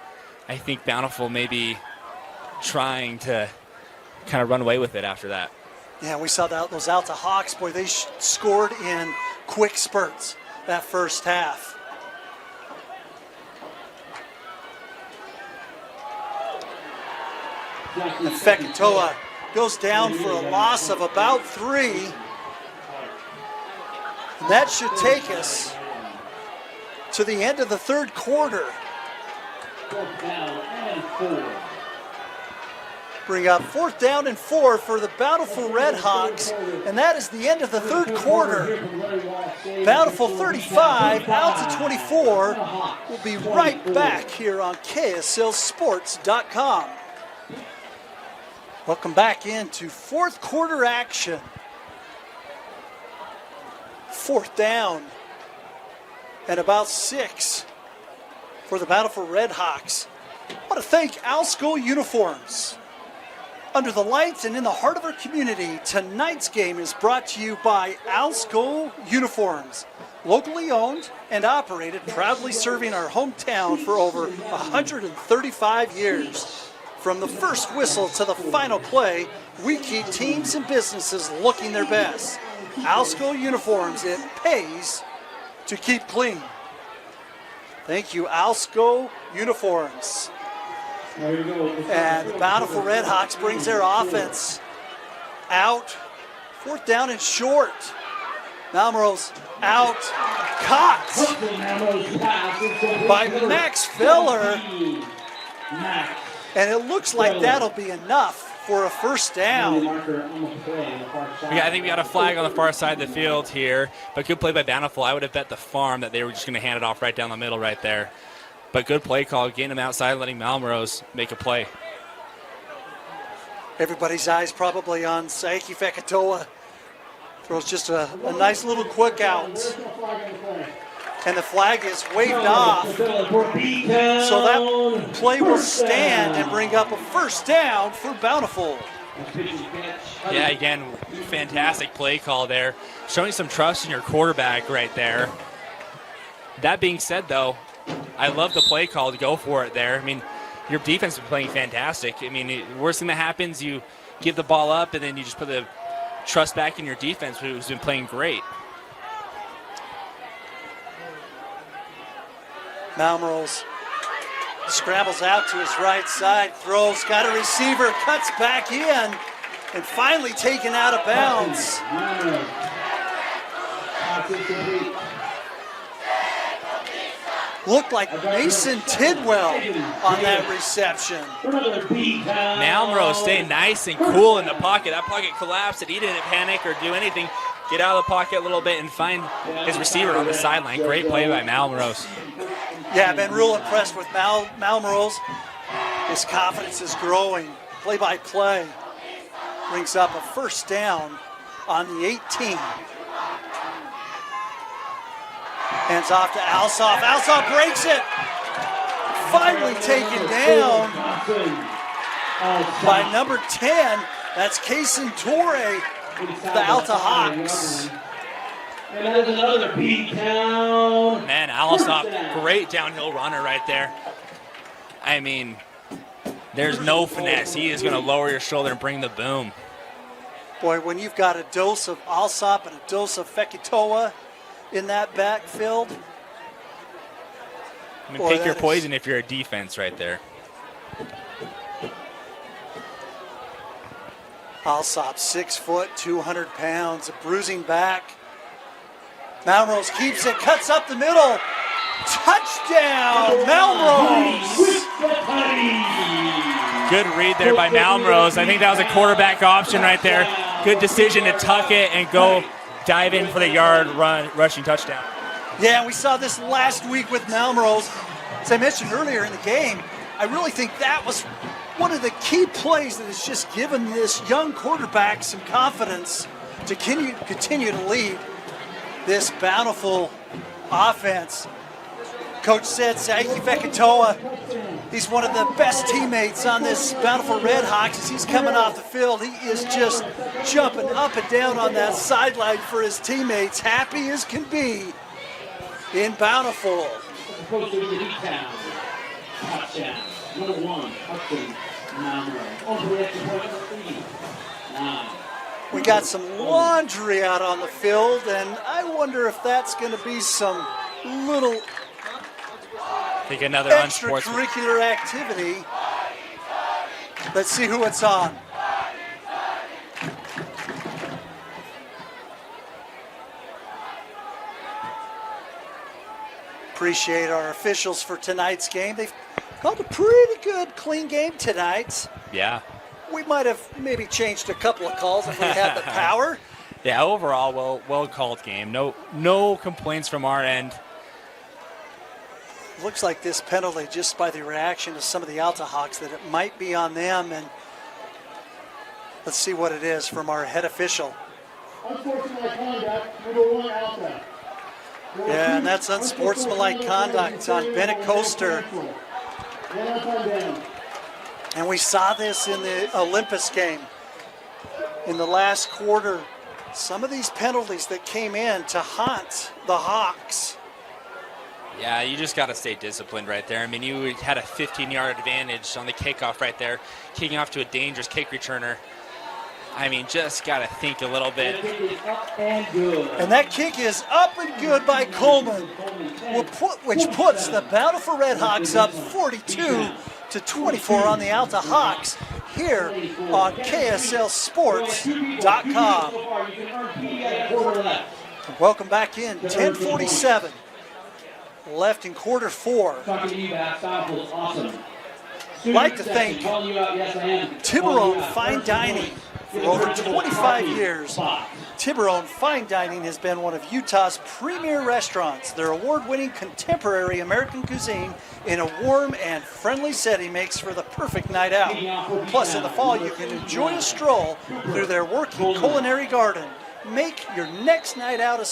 think Bountiful may be trying to kind of run away with it after that. Yeah, we saw that those Alta Hawks, boy, they scored in quick spurts that first half. And Fekitoa goes down for a loss of about 3. And that should take us to the end of the third quarter. Bring up 4th down and 4 for the Bountiful Redhawks, and that is the end of the third quarter. Bountiful 35, Alta 24. We'll be right back here on KSLSports.com. Welcome back into fourth quarter action. 4th down and about 6 for the Bountiful Redhawks. I want to thank Al School Uniforms. Under the lights and in the heart of our community, tonight's game is brought to you by Al School Uniforms. Locally owned and operated, proudly serving our hometown for over 135 years. From the first whistle to the final play, we keep teams and businesses looking their best. Al School Uniforms, it pays to keep clean. Thank you, Al School Uniforms. And the Bountiful Redhawks brings their offense out. 4th down and short. Malmrose out. Caught by Max Feller. And it looks like that'll be enough for a first down. Yeah, I think we got a flag on the far side of the field here, but good play by Bountiful. I would have bet the farm that they were just going to hand it off right down the middle right there. But good play call, getting him outside, letting Malmrose make a play. Everybody's eyes probably on Saiki Fekitoa. Throws just a nice little quick out. And the flag is waved off. So that play will stand and bring up a first down for Bountiful. Yeah, again, fantastic play call there. Showing some trust in your quarterback right there. That being said, though, I love the play call to go for it there. I mean, your defense has been playing fantastic. I mean, the worst thing that happens, you give the ball up and then you just put the trust back in your defense, who's been playing great. Malmrose scrambles out to his right side, throws, got a receiver, cuts back in, and finally taken out of bounds. Looked like Mason Tidwell on that reception. Malmrose staying nice and cool in the pocket. That pocket collapsed and he didn't panic or do anything. Get out of the pocket a little bit and find his receiver on the sideline. Great play by Malmrose. Yeah, I've been real impressed with Malmrose. His confidence is growing. Play-by-play brings up a first down on the 18. Hands off to Alsop. Alsop breaks it. Finally taken down by number 10. That's Kason Torre, the Alta Hawks. And there's another beat down. Man, Alsop, great downhill runner right there. I mean, there's no finesse. He is going to lower your shoulder and bring the boom. Boy, when you've got a dose of Alsop and a dose of Fekitoa in that backfield. I mean, pick your poison if you're a defense right there. Alsop, 6 foot, 200 pounds, a bruising back. Malmrose keeps it, cuts up the middle. Touchdown, Malmrose! Good read there by Malmrose. I think that was a quarterback option right there. Good decision to tuck it and go dive in for the yard rushing touchdown. Yeah, we saw this last week with Malmrose. As I mentioned earlier in the game, I really think that was one of the key plays that has just given this young quarterback some confidence to continue to lead this Bountiful offense. Coach said Saiki Fekitoa, he's one of the best teammates on this Bountiful Redhawks. As he's coming off the field, he is just jumping up and down on that sideline for his teammates, happy as can be in Bountiful. Touchdown. Number 1, Hudson We got some laundry out on the field, and I wonder if that's going to be some little I think another unsportsmanlike extracurricular activity. Let's see who it's on. Appreciate our officials for tonight's game. They've called a pretty good, clean game tonight. Yeah. We might have maybe changed a couple of calls if we had the power. Yeah, overall, well called game. No complaints from our end. Looks like this penalty, just by the reaction of some of the Alta Hawks, that it might be on them. And let's see what it is from our head official. Unsportsmanlike conduct, number 1, Alta. Yeah, and that's unsportsmanlike conduct on Bennett Coaster. And we saw this in the Olympus game in the last quarter. Some of these penalties that came in to haunt the Hawks. Yeah, you just got to stay disciplined right there. I mean, you had a 15-yard advantage on the kickoff right there, kicking off to a dangerous kick returner. I mean, just got to think a little bit. And that kick is up and good by Coleman, which puts the Bountiful Redhawks up 42-24 on the Alta Hawks here on KSLSports.com. Welcome back in, 10:47 left in quarter 4. I'd like to thank Tiburon Fine Dining. For over 25 years, Tiburon Fine Dining has been one of Utah's premier restaurants. Their award-winning contemporary American cuisine in a warm and friendly setting makes for the perfect night out. Plus, in the fall, you can enjoy a stroll through their working culinary garden. Make your next night out a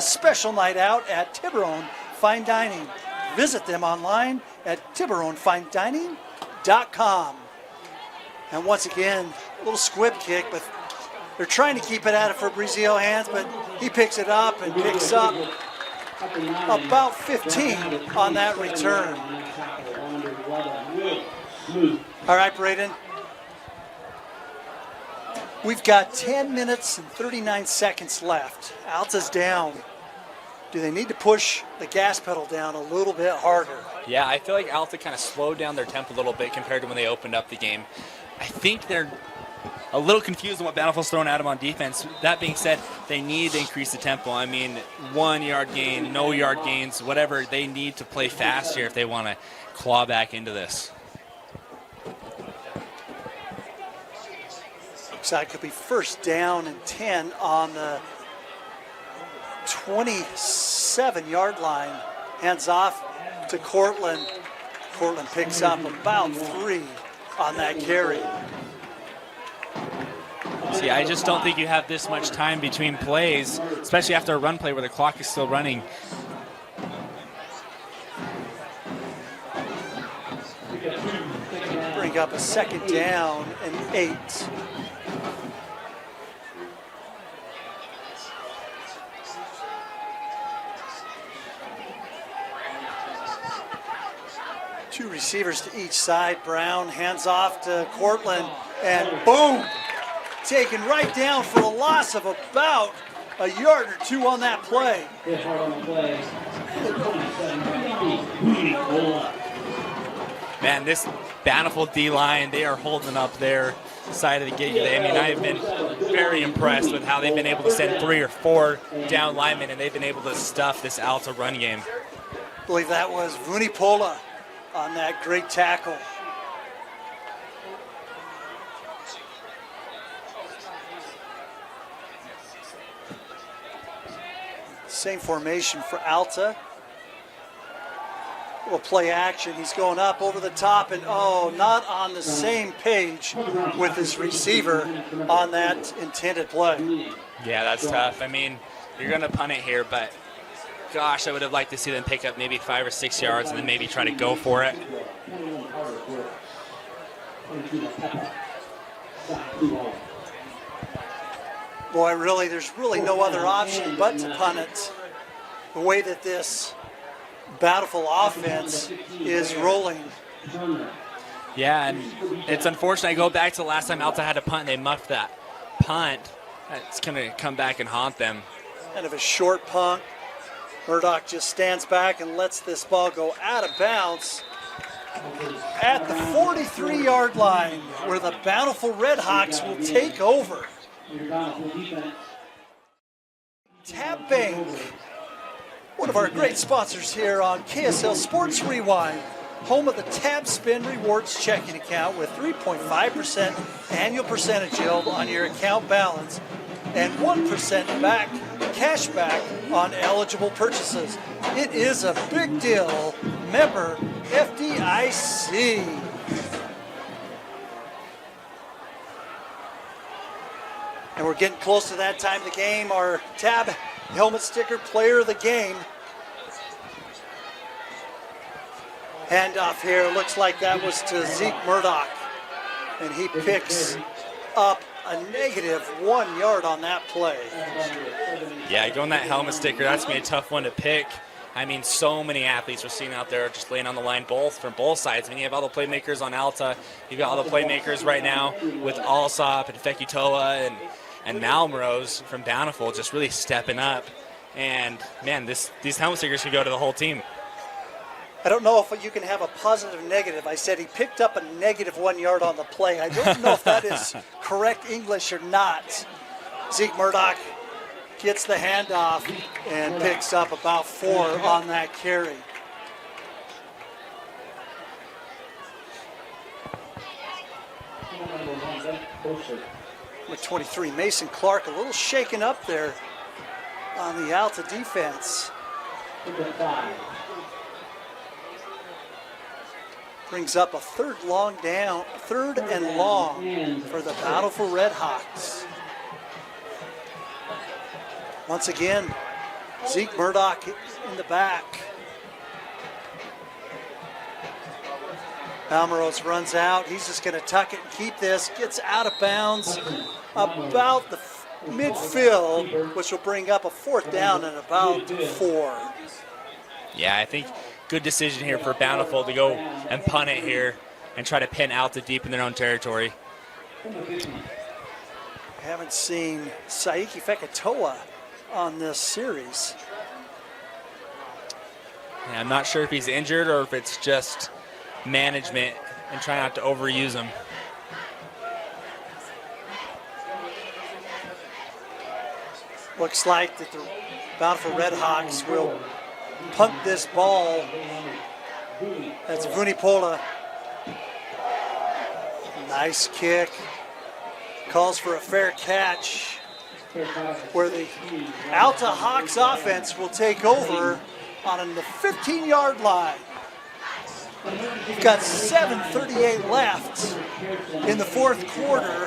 special night out at Tiburon Fine Dining. Visit them online at TiburonFineDining.com. And once again, a little squib kick, but they're trying to keep it out of Fabrizio's hands, but he picks it up and picks up about 15 on that return. All right, Braden. We've got 10 minutes and 39 seconds left. Alta's down. Do they need to push the gas pedal down a little bit harder? Yeah, I feel like Alta kind of slowed down their tempo a little bit compared to when they opened up the game. I think they're a little confused on what Bountiful's throwing at him on defense. That being said, they need to increase the tempo. I mean, 1 yard gain, no yard gains, whatever. They need to play fast here if they want to claw back into this. Looks like it could be first down and 10 on the 27-yard line. Hands off to Cortland. Cortland picks up about 3 on that carry. See, I just don't think you have this much time between plays, especially after a run play where the clock is still running. Bring up a second down and 8. Two receivers to each side. Brown hands off to Cortland, and boom! Taken right down for a loss of about a yard or 2 on that play. Man, this Bountiful D-line, they are holding up their side of the gate today. I mean, I've been very impressed with how they've been able to send 3 or 4 down linemen, and they've been able to stuff this Alta run game. I believe that was Vunipola on that great tackle. Same formation for Alta. Little play action. He's going up over the top, and not on the same page with his receiver on that intended play. Yeah, that's tough. I mean, you're going to punt it here, but gosh, I would have liked to see them pick up maybe 5 or 6 yards and then maybe try to go for it. Boy, there's really no other option but to punt it. The way that this Bountiful offense is rolling. Yeah, and it's unfortunate. I go back to the last time Alta had a punt and they muffed that punt. It's going to come back and haunt them. Kind of a short punt. Murdoch just stands back and lets this ball go out of bounds at the 43-yard line, where the Bountiful Redhawks will take over. Tab Bank, one of our great sponsors here on KSL Sports Rewind, home of the Tab Spin Rewards checking account with 3.5% annual percentage yield on your account balance and 1% cash back on eligible purchases. It is a big deal. Member FDIC. And we're getting close to that time of the game. Our Tab helmet sticker player of the game. Handoff here. Looks like that was to Zeke Murdoch. And he picks up a -1 yard on that play. Yeah, going that helmet sticker, that's going to be a tough one to pick. I mean, so many athletes we're seeing out there just laying on the line from both sides. I mean, you have all the playmakers on Alta. You've got all the playmakers right now with Alsop and Fekitoa and Malmrose from Bountiful just really stepping up. And, man, these helmet stickers could go to the whole team. I don't know if you can have a positive or negative. I said he picked up a -1 yard on the play. I don't know if that is correct English or not. Zeke Murdoch gets the handoff and picks up about 4 on that carry. Number 23, Mason Clark, a little shaken up there on the Alta defense. Brings up a third and long for the Bountiful Redhawks. Once again, Zeke Murdoch in the back. Malmrose runs out. He's just going to tuck it and keep this. Gets out of bounds about the midfield, which will bring up a 4th down and about 4. Yeah, I think good decision here for Bountiful to go and punt it here and try to pin Alta deep in their own territory. Haven't seen Saiki Fekitoa on this series. Yeah, I'm not sure if he's injured or if it's just management and trying not to overuse him. Looks like that the Bountiful Redhawks will punt this ball. That's Vunipola. Nice kick. Calls for a fair catch, where the Alta Hawks offense will take over on the 15-yard line. We've got 7:38 left in the fourth quarter,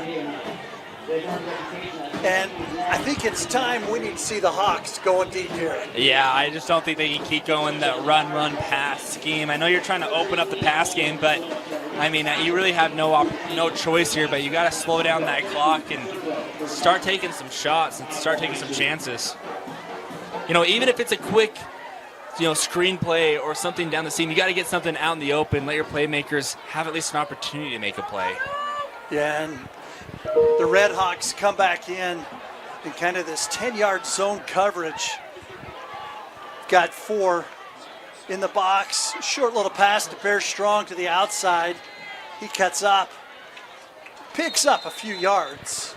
and I think it's time we need to see the Hawks going deep here. Yeah, I just don't think they can keep going that run, pass scheme. I know you're trying to open up the pass game, but I mean, you really have no choice here, but you got to slow down that clock and start taking some shots and start taking some chances. You know, even if it's a quick, screenplay or something down the seam, you got to get something out in the open, let your playmakers have at least an opportunity to make a play. Yeah, and the Redhawks come back in kind of this 10-yard zone coverage. Got 4 in the box. Short little pass to Bear Strong to the outside. He cuts up, picks up a few yards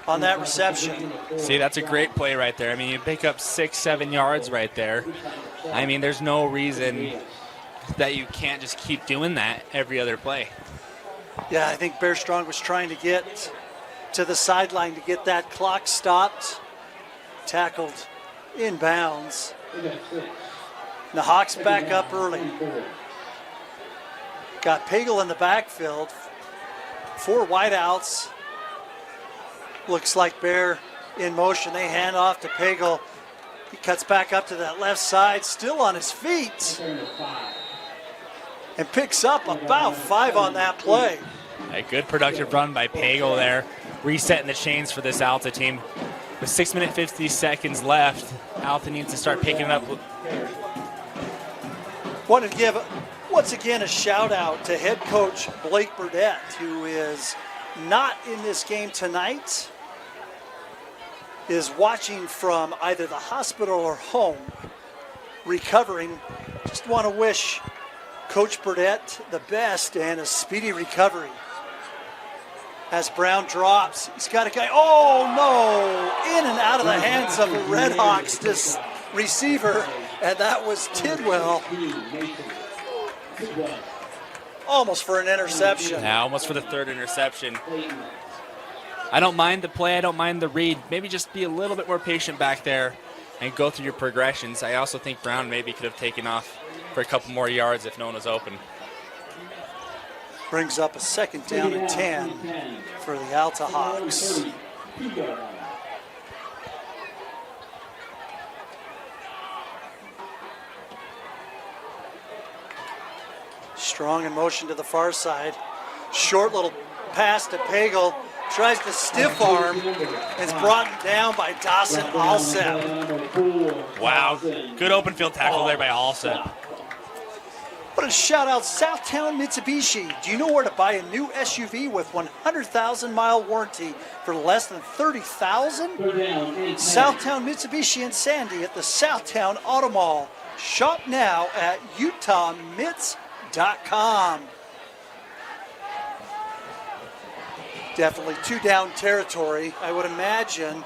on that reception. See, that's a great play right there. I mean, you pick up 6-7 yards right there. I mean, there's no reason that you can't just keep doing that every other play. Yeah, I think Bear Strong was trying to get to the sideline to get that clock stopped. Tackled in bounds. The Hawks back up early. Got Pagel in the backfield. 4 wideouts. Looks like Bear in motion. They hand off to Pagel. He cuts back up to that left side, still on his feet. And picks up about 5 on that play. A good productive run by Pagel there, resetting the chains for this Alta team. With 6 minutes 50 seconds left, Alta needs to start picking it up. Want to give, once again, a shout out to head coach Blake Burdett, who is not in this game tonight, is watching from either the hospital or home, recovering. Just want to wish Coach Burdett the best and a speedy recovery. As Brown drops, he's got a guy, oh no, in and out of the hands of the Redhawks, this receiver, and that was Tidwell. Almost for an interception. Yeah, almost for the 3rd interception. I don't mind the play, I don't mind the read. Maybe just be a little bit more patient back there and go through your progressions. I also think Brown maybe could have taken off for a couple more yards if no one was open. Brings up a 2nd down and 10 for the Alta Hawks. Strong in motion to the far side. Short little pass to Pagel. Tries to stiff arm. It's brought down by Dawson Alsep. Wow, good open field tackle there by Alsep. What a shout out, Southtown Mitsubishi. Do you know where to buy a new SUV with 100,000 mile warranty for less than $30,000? Southtown Mitsubishi in Sandy at the Southtown Auto Mall. Shop now at utahmits.com. Definitely 2 down territory, I would imagine,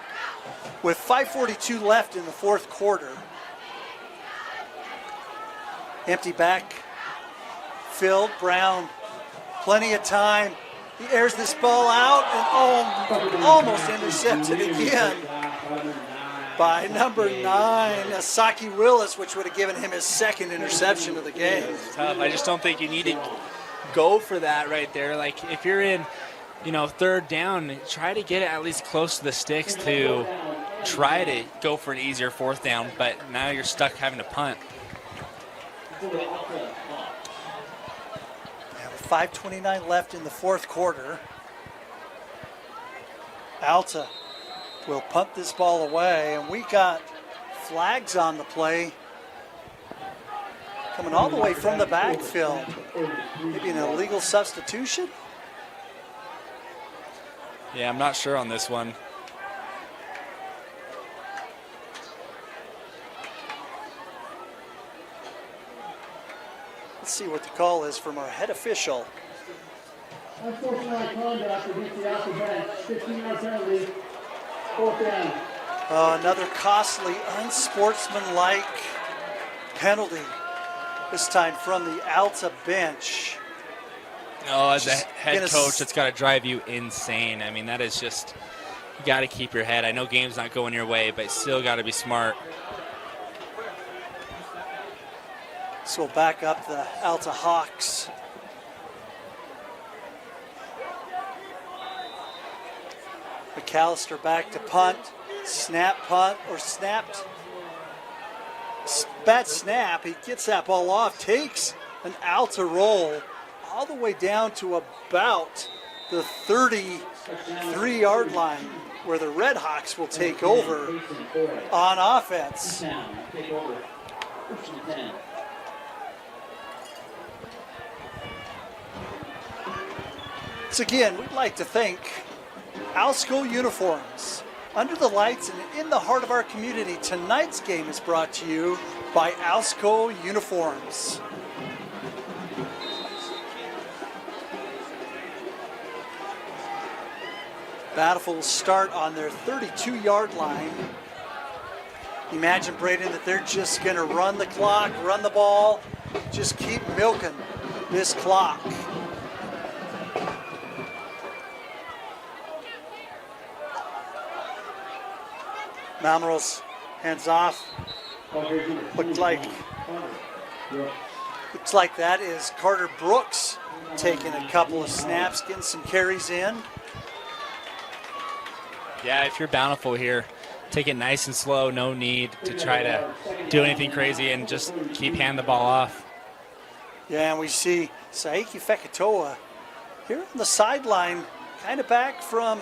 with 5:42 left in the fourth quarter. Empty back. Filled. Brown, plenty of time. He airs this ball out and almost intercepted again by number 9, Asaki Willis, which would have given him his 2nd interception of the game. Tough. I just don't think you need to go for that right there. Like if you're in, 3rd down, try to get it at least close to the sticks to try to go for an easier 4th down, but now you're stuck having to punt. 5:29 left in the fourth quarter. Alta will punt this ball away, and we got flags on the play coming all the way from the backfield. Maybe an illegal substitution? Yeah, I'm not sure on this one. Let's see what the call is from our head official. Unsportsmanlike conduct against the Alta bench. 15-yard penalty. 4th down. Another costly, unsportsmanlike penalty, this time from the Alta bench. Oh, as a Just head gonna coach, that's got to drive you insane. I mean, that is just, you got to keep your head. I know game's not going your way, but still got to be smart. So we'll back up the Alta Hawks. McAllister back to punt. Snap punt or snapped. Bad snap. He gets that ball off, takes an Alta roll all the way down to about the 33-yard line where the Redhawks will take over on offense. So again, we'd like to thank Alsco Uniforms. Under the lights and in the heart of our community, tonight's game is brought to you by Alsco Uniforms. Bountiful will start on their 32-yard line. Imagine, Braden, that they're just going to run the clock, run the ball, just keep milking this clock. Mamerals hands off. Looks like that is Carter Brooks taking a couple of snaps, getting some carries in. Yeah, if you're Bountiful here, take it nice and slow. No need to try to do anything crazy and just keep handing the ball off. Yeah, and we see Saiki Fekitoa here on the sideline, kind of back from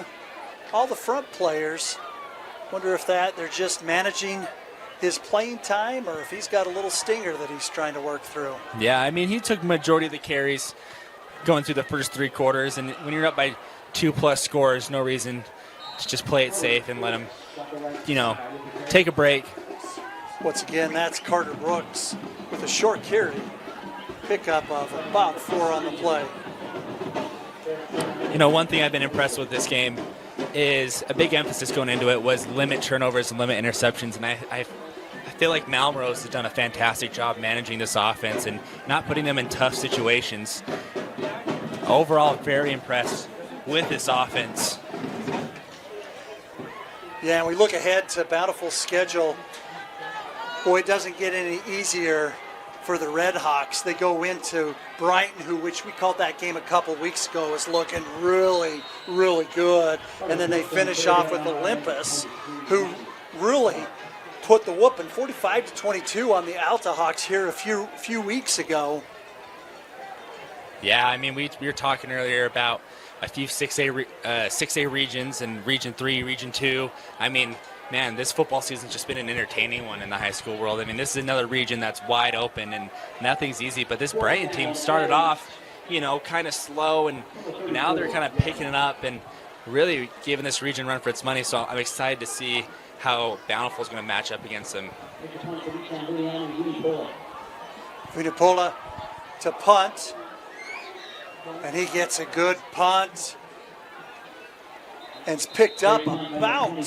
all the front players. Wonder if they're just managing his playing time or if he's got a little stinger that he's trying to work through. Yeah, I mean, he took majority of the carries going through the first three quarters, and when you're up by 2+ scores, no reason to just play it safe and let him, take a break. Once again, that's Carter Brooks with a short carry. Pickup of about 4 on the play. One thing I've been impressed with this game is a big emphasis going into it was limit turnovers and limit interceptions, and I feel like Malmrose has done a fantastic job managing this offense and not putting them in tough situations. Overall, very impressed with this offense. Yeah, and we look ahead to Bountiful's schedule. Boy, it doesn't get any easier for the Redhawks. They go into Brighton, which we called that game a couple weeks ago, is looking really, really good. And then they finish off with Olympus, who really put the whooping 45-22 on the Alta Hawks here a few weeks ago. Yeah, I mean, we were talking earlier about a few 6A regions and Region 3, Region 2. I mean, man, this football season's just been an entertaining one in the high school world. I mean, this is another region that's wide open and nothing's easy. But this Brighton team started off, kind of slow, and now they're kind of picking it up and really giving this region a run for its money. So I'm excited to see how Bountiful is going to match up against them. Vunipola to punt, and he gets a good punt, and it's picked up about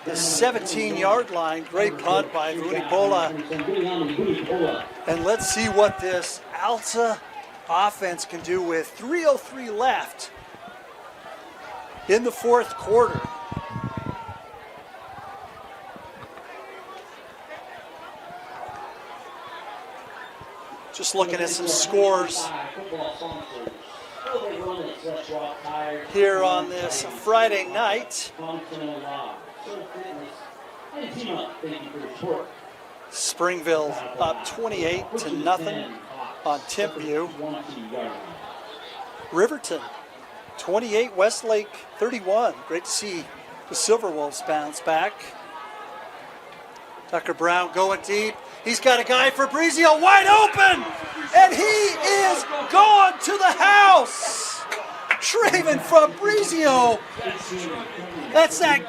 the 17-yard line. Great punt by Vunipola. And let's see what this Alta offense can do with 3:03 left in the fourth quarter. Just looking at some scores here on this Friday night. Springville up 28-0 on Timpview. Riverton 28, Westlake 31. Great to see the Silverwolves bounce back. Tucker Brown going deep. He's got a guy for Brizio wide open, and he is going to the house. Traven Fabrizio. That's that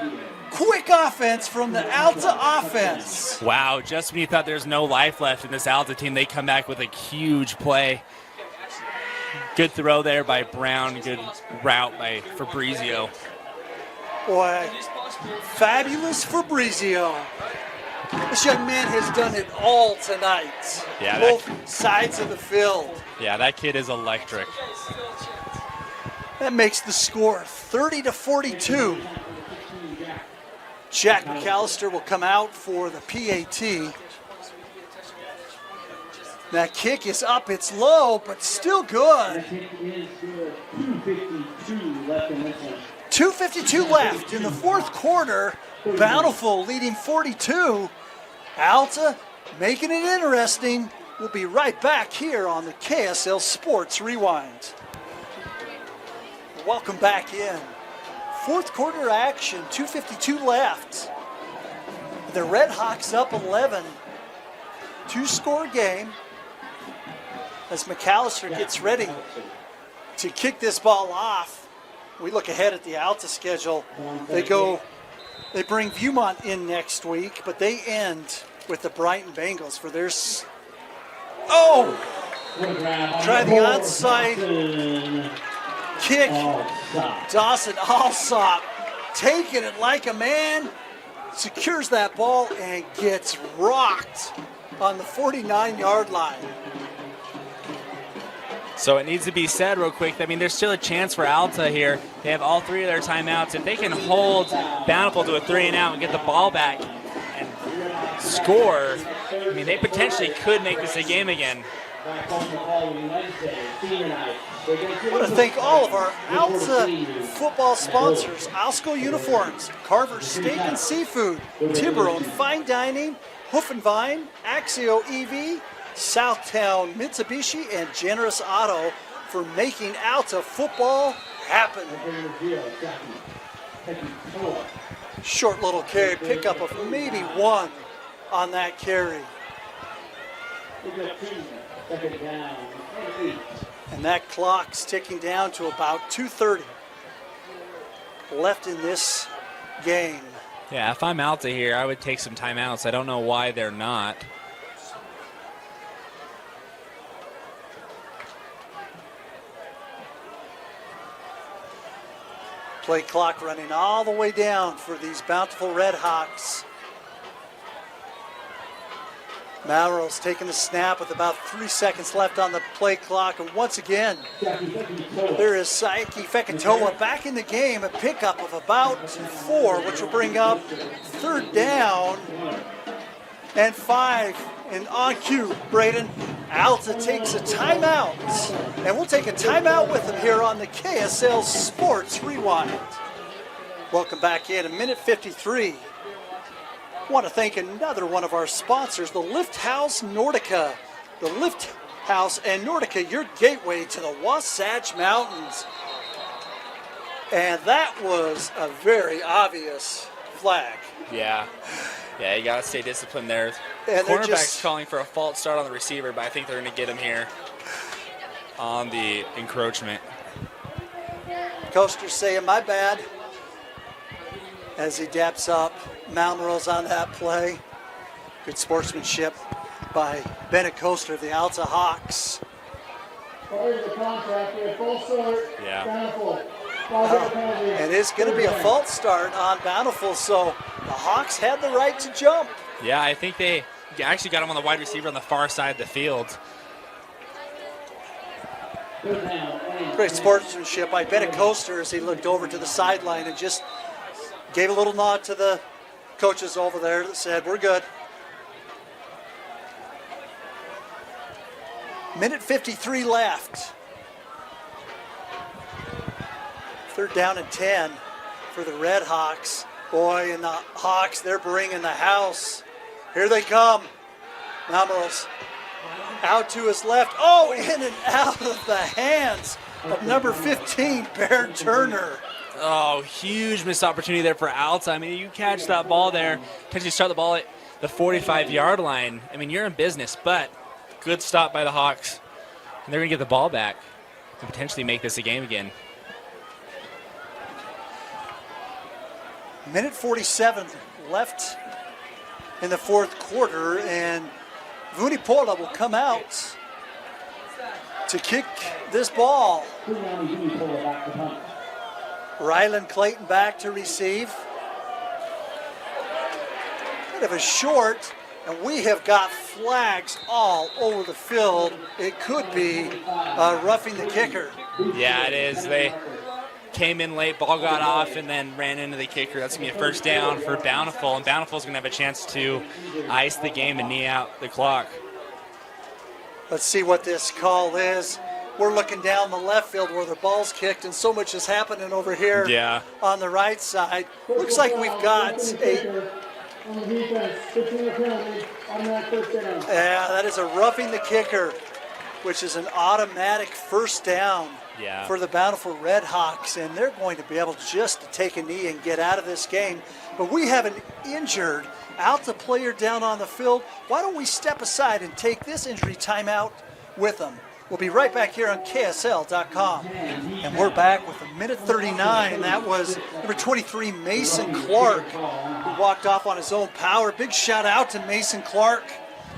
quick offense from the Alta offense. Wow, just when you thought there's no life left in this Alta team, they come back with a huge play. Good throw there by Brown, good route by Fabrizio. Boy, fabulous Fabrizio. This young man has done it all tonight. Yeah, both sides of the field. Yeah, that kid is electric. That makes the score 30-42. Jack McAllister will come out for the PAT. That kick is up, it's low, but still good. 2:52 left in the fourth quarter. Bountiful leading 42. Alta making it interesting. We'll be right back here on the KSL Sports Rewind. Welcome back in. Fourth quarter action, 2:52 left. The Redhawks up 11. Two-score game as McAllister gets ready to kick this ball off. We look ahead at the Alta schedule. They bring Viewmont in next week, but they end with the Brighton Bengals for their try the onside kick. Dawson Alsop taking it like a man, secures that ball and gets rocked on the 49-yard line. So it needs to be said real quick. I mean, there's still a chance for Alta here. They have all three of their timeouts. If they can hold Bountiful to a 3-and-out and get the ball back and score, I mean, they potentially could make this a game again. I want to thank all of our Alta football sponsors: Alsco Uniforms, Carver's Steak and Seafood, Tiburon Fine Dining, Hoof and Vine, Axio EV, Southtown Mitsubishi, and Generous Auto for making Alta football happen. Short little carry, pickup of maybe one on that carry. And that clock's ticking down to about 2:30 left in this game. Yeah, if I'm Alta here, I would take some timeouts. I don't know why they're not. Play clock running all the way down for these Bountiful Redhawks. Malrose taking the snap with about 3 seconds left on the play clock. And once again, there is Saiki Fekitoa back in the game. A pickup of about 4, which will bring up third down and 5. And on cue, Braden, Alta takes a timeout. And we'll take a timeout with them here on the KSL Sports Rewind. Welcome back in. 1:53. I want to thank another one of our sponsors, the Lift House Nordica. The Lift House and Nordica, your gateway to the Wasatch Mountains. And that was a very obvious flag. Yeah, you got to stay disciplined there. And Cornerback's calling for a false start on the receiver, but I think they're going to get him here on the encroachment. Coaster's saying, my bad, as he daps up Malmrose on that play. Good sportsmanship by Bennett Coaster of the Alta Hawks. Yeah. And it's going to be a false start on Bountiful, so the Hawks had the right to jump. Yeah, I think they actually got him on the wide receiver on the far side of the field. Great sportsmanship by Bennett Coaster as he looked over to the sideline and just gave a little nod to the coaches over there that said, we're good. 1:53 left. Third down and 10 for the Redhawks. Boy, and the Hawks, they're bringing the house. Here they come. Malmrose out to his left. Oh, in and out of the hands of number 15, Bear Turner. Oh, huge missed opportunity there for Alta. I mean, you catch that ball there, potentially start the ball at the 45-yard line. I mean, you're in business, but good stop by the Hawks. And they're going to get the ball back and potentially make this a game again. 1:47 left in the fourth quarter, and Vunipola will come out to kick this ball. Rylan Clayton back to receive. Bit of a short, and we have got flags all over the field. It could be roughing the kicker. Yeah, it is. They came in late, ball got off, and then ran into the kicker. That's going to be a first down for Bountiful, and Bountiful's going to have a chance to ice the game and knee out the clock. Let's see what this call is. We're looking down the left field where the ball's kicked, and so much is happening over here on the right side. Looks like we've got a... Yeah, that is a roughing the kicker, which is an automatic first down for the Bountiful Redhawks, and they're going to be able just to take a knee and get out of this game. But we have an injured Alta player down on the field. Why don't we step aside and take this injury timeout with them? We'll be right back here on KSL.com. And we're back with 1:39. That was number 23, Mason Clark, who walked off on his own power. Big shout out to Mason Clark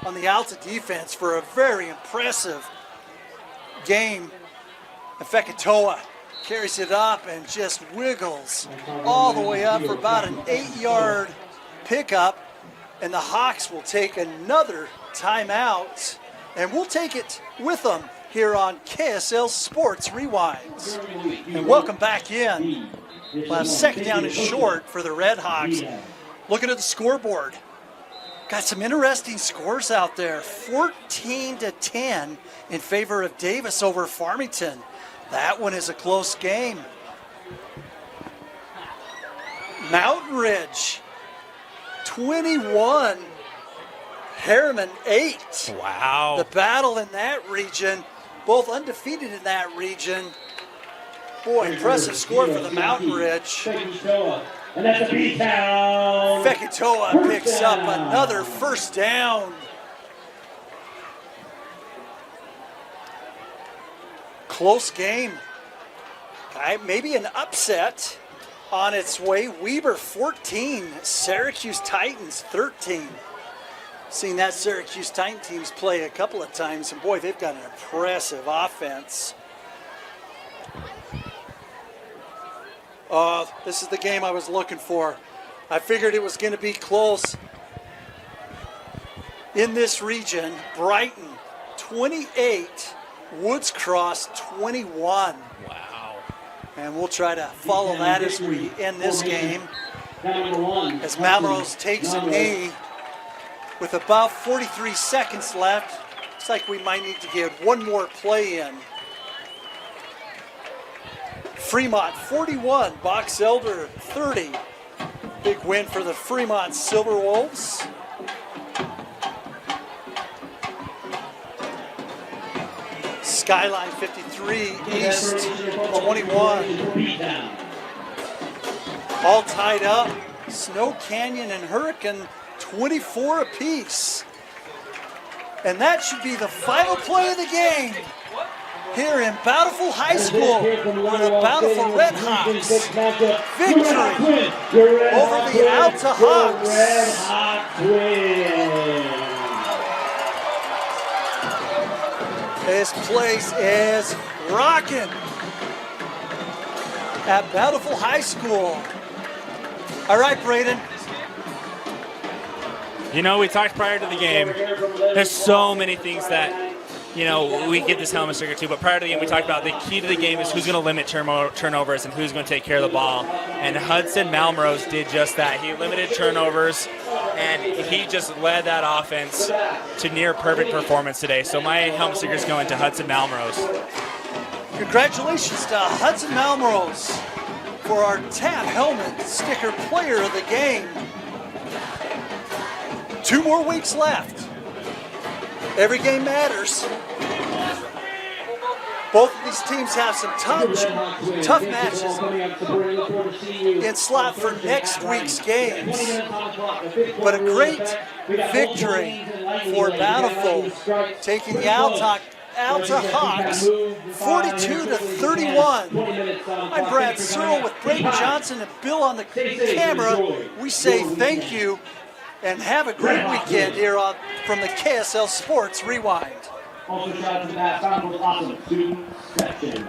on the Alta defense for a very impressive game. And Fekitoa carries it up and just wiggles all the way up for about an 8-yard pickup. And the Hawks will take another timeout. And we'll take it with them here on KSL Sports Rewinds. And welcome back in. We'll have second down and short for the Redhawks. Looking at the scoreboard. Got some interesting scores out there. 14-10 in favor of Davis over Farmington. That one is a close game. Mountain Ridge, 21. Harriman 8. Wow. The battle in that region, both undefeated in that region. Boy, impressive score for the Mountain Ridge. And that's a beat down. Fekitoa picks up another first down. Close game. Maybe an upset on its way. Weber 14, Syracuse Titans 13. Seen that Syracuse Titan teams play a couple of times, and boy, they've got an impressive offense. This is the game I was looking for. I figured it was going to be close. In this region, Brighton 28, Woods Cross 21. Wow. And we'll try to follow that as we end this game. As Malrose takes a knee. With about 43 seconds left, looks like we might need to get one more play in. Fremont 41, Box Elder 30. Big win for the Fremont Silver Wolves. Skyline 53, East 21. All tied up. Snow Canyon and Hurricane 24 apiece. And that should be the final play of the game here in Bountiful High School for the Bountiful Redhawks. Victory over the Alta Hawks. This place is rocking at Bountiful High School. All right, Braden. You know, we talked prior to the game. There's so many things that, you know, we get this helmet sticker to, but prior to the game, we talked about the key to the game is who's going to limit turnovers and who's going to take care of the ball. And Hudson Malmrose did just that. He limited turnovers, and he just led that offense to near perfect performance today. So my helmet sticker is going to Hudson Malmrose. Congratulations to Hudson Malmrose for our TAP helmet sticker player of the game. 2 more weeks left. Every game matters. Both of these teams have some tough matches in slot for next week's games. But a great victory for Bountiful, taking the Alta Hawks 42-31. I'm Brad Searle with Braden Johnson and Bill on the camera. We say thank you and have a great weekend here from the KSL Sports Rewind. Also shout out to that sound was awesome. Student section.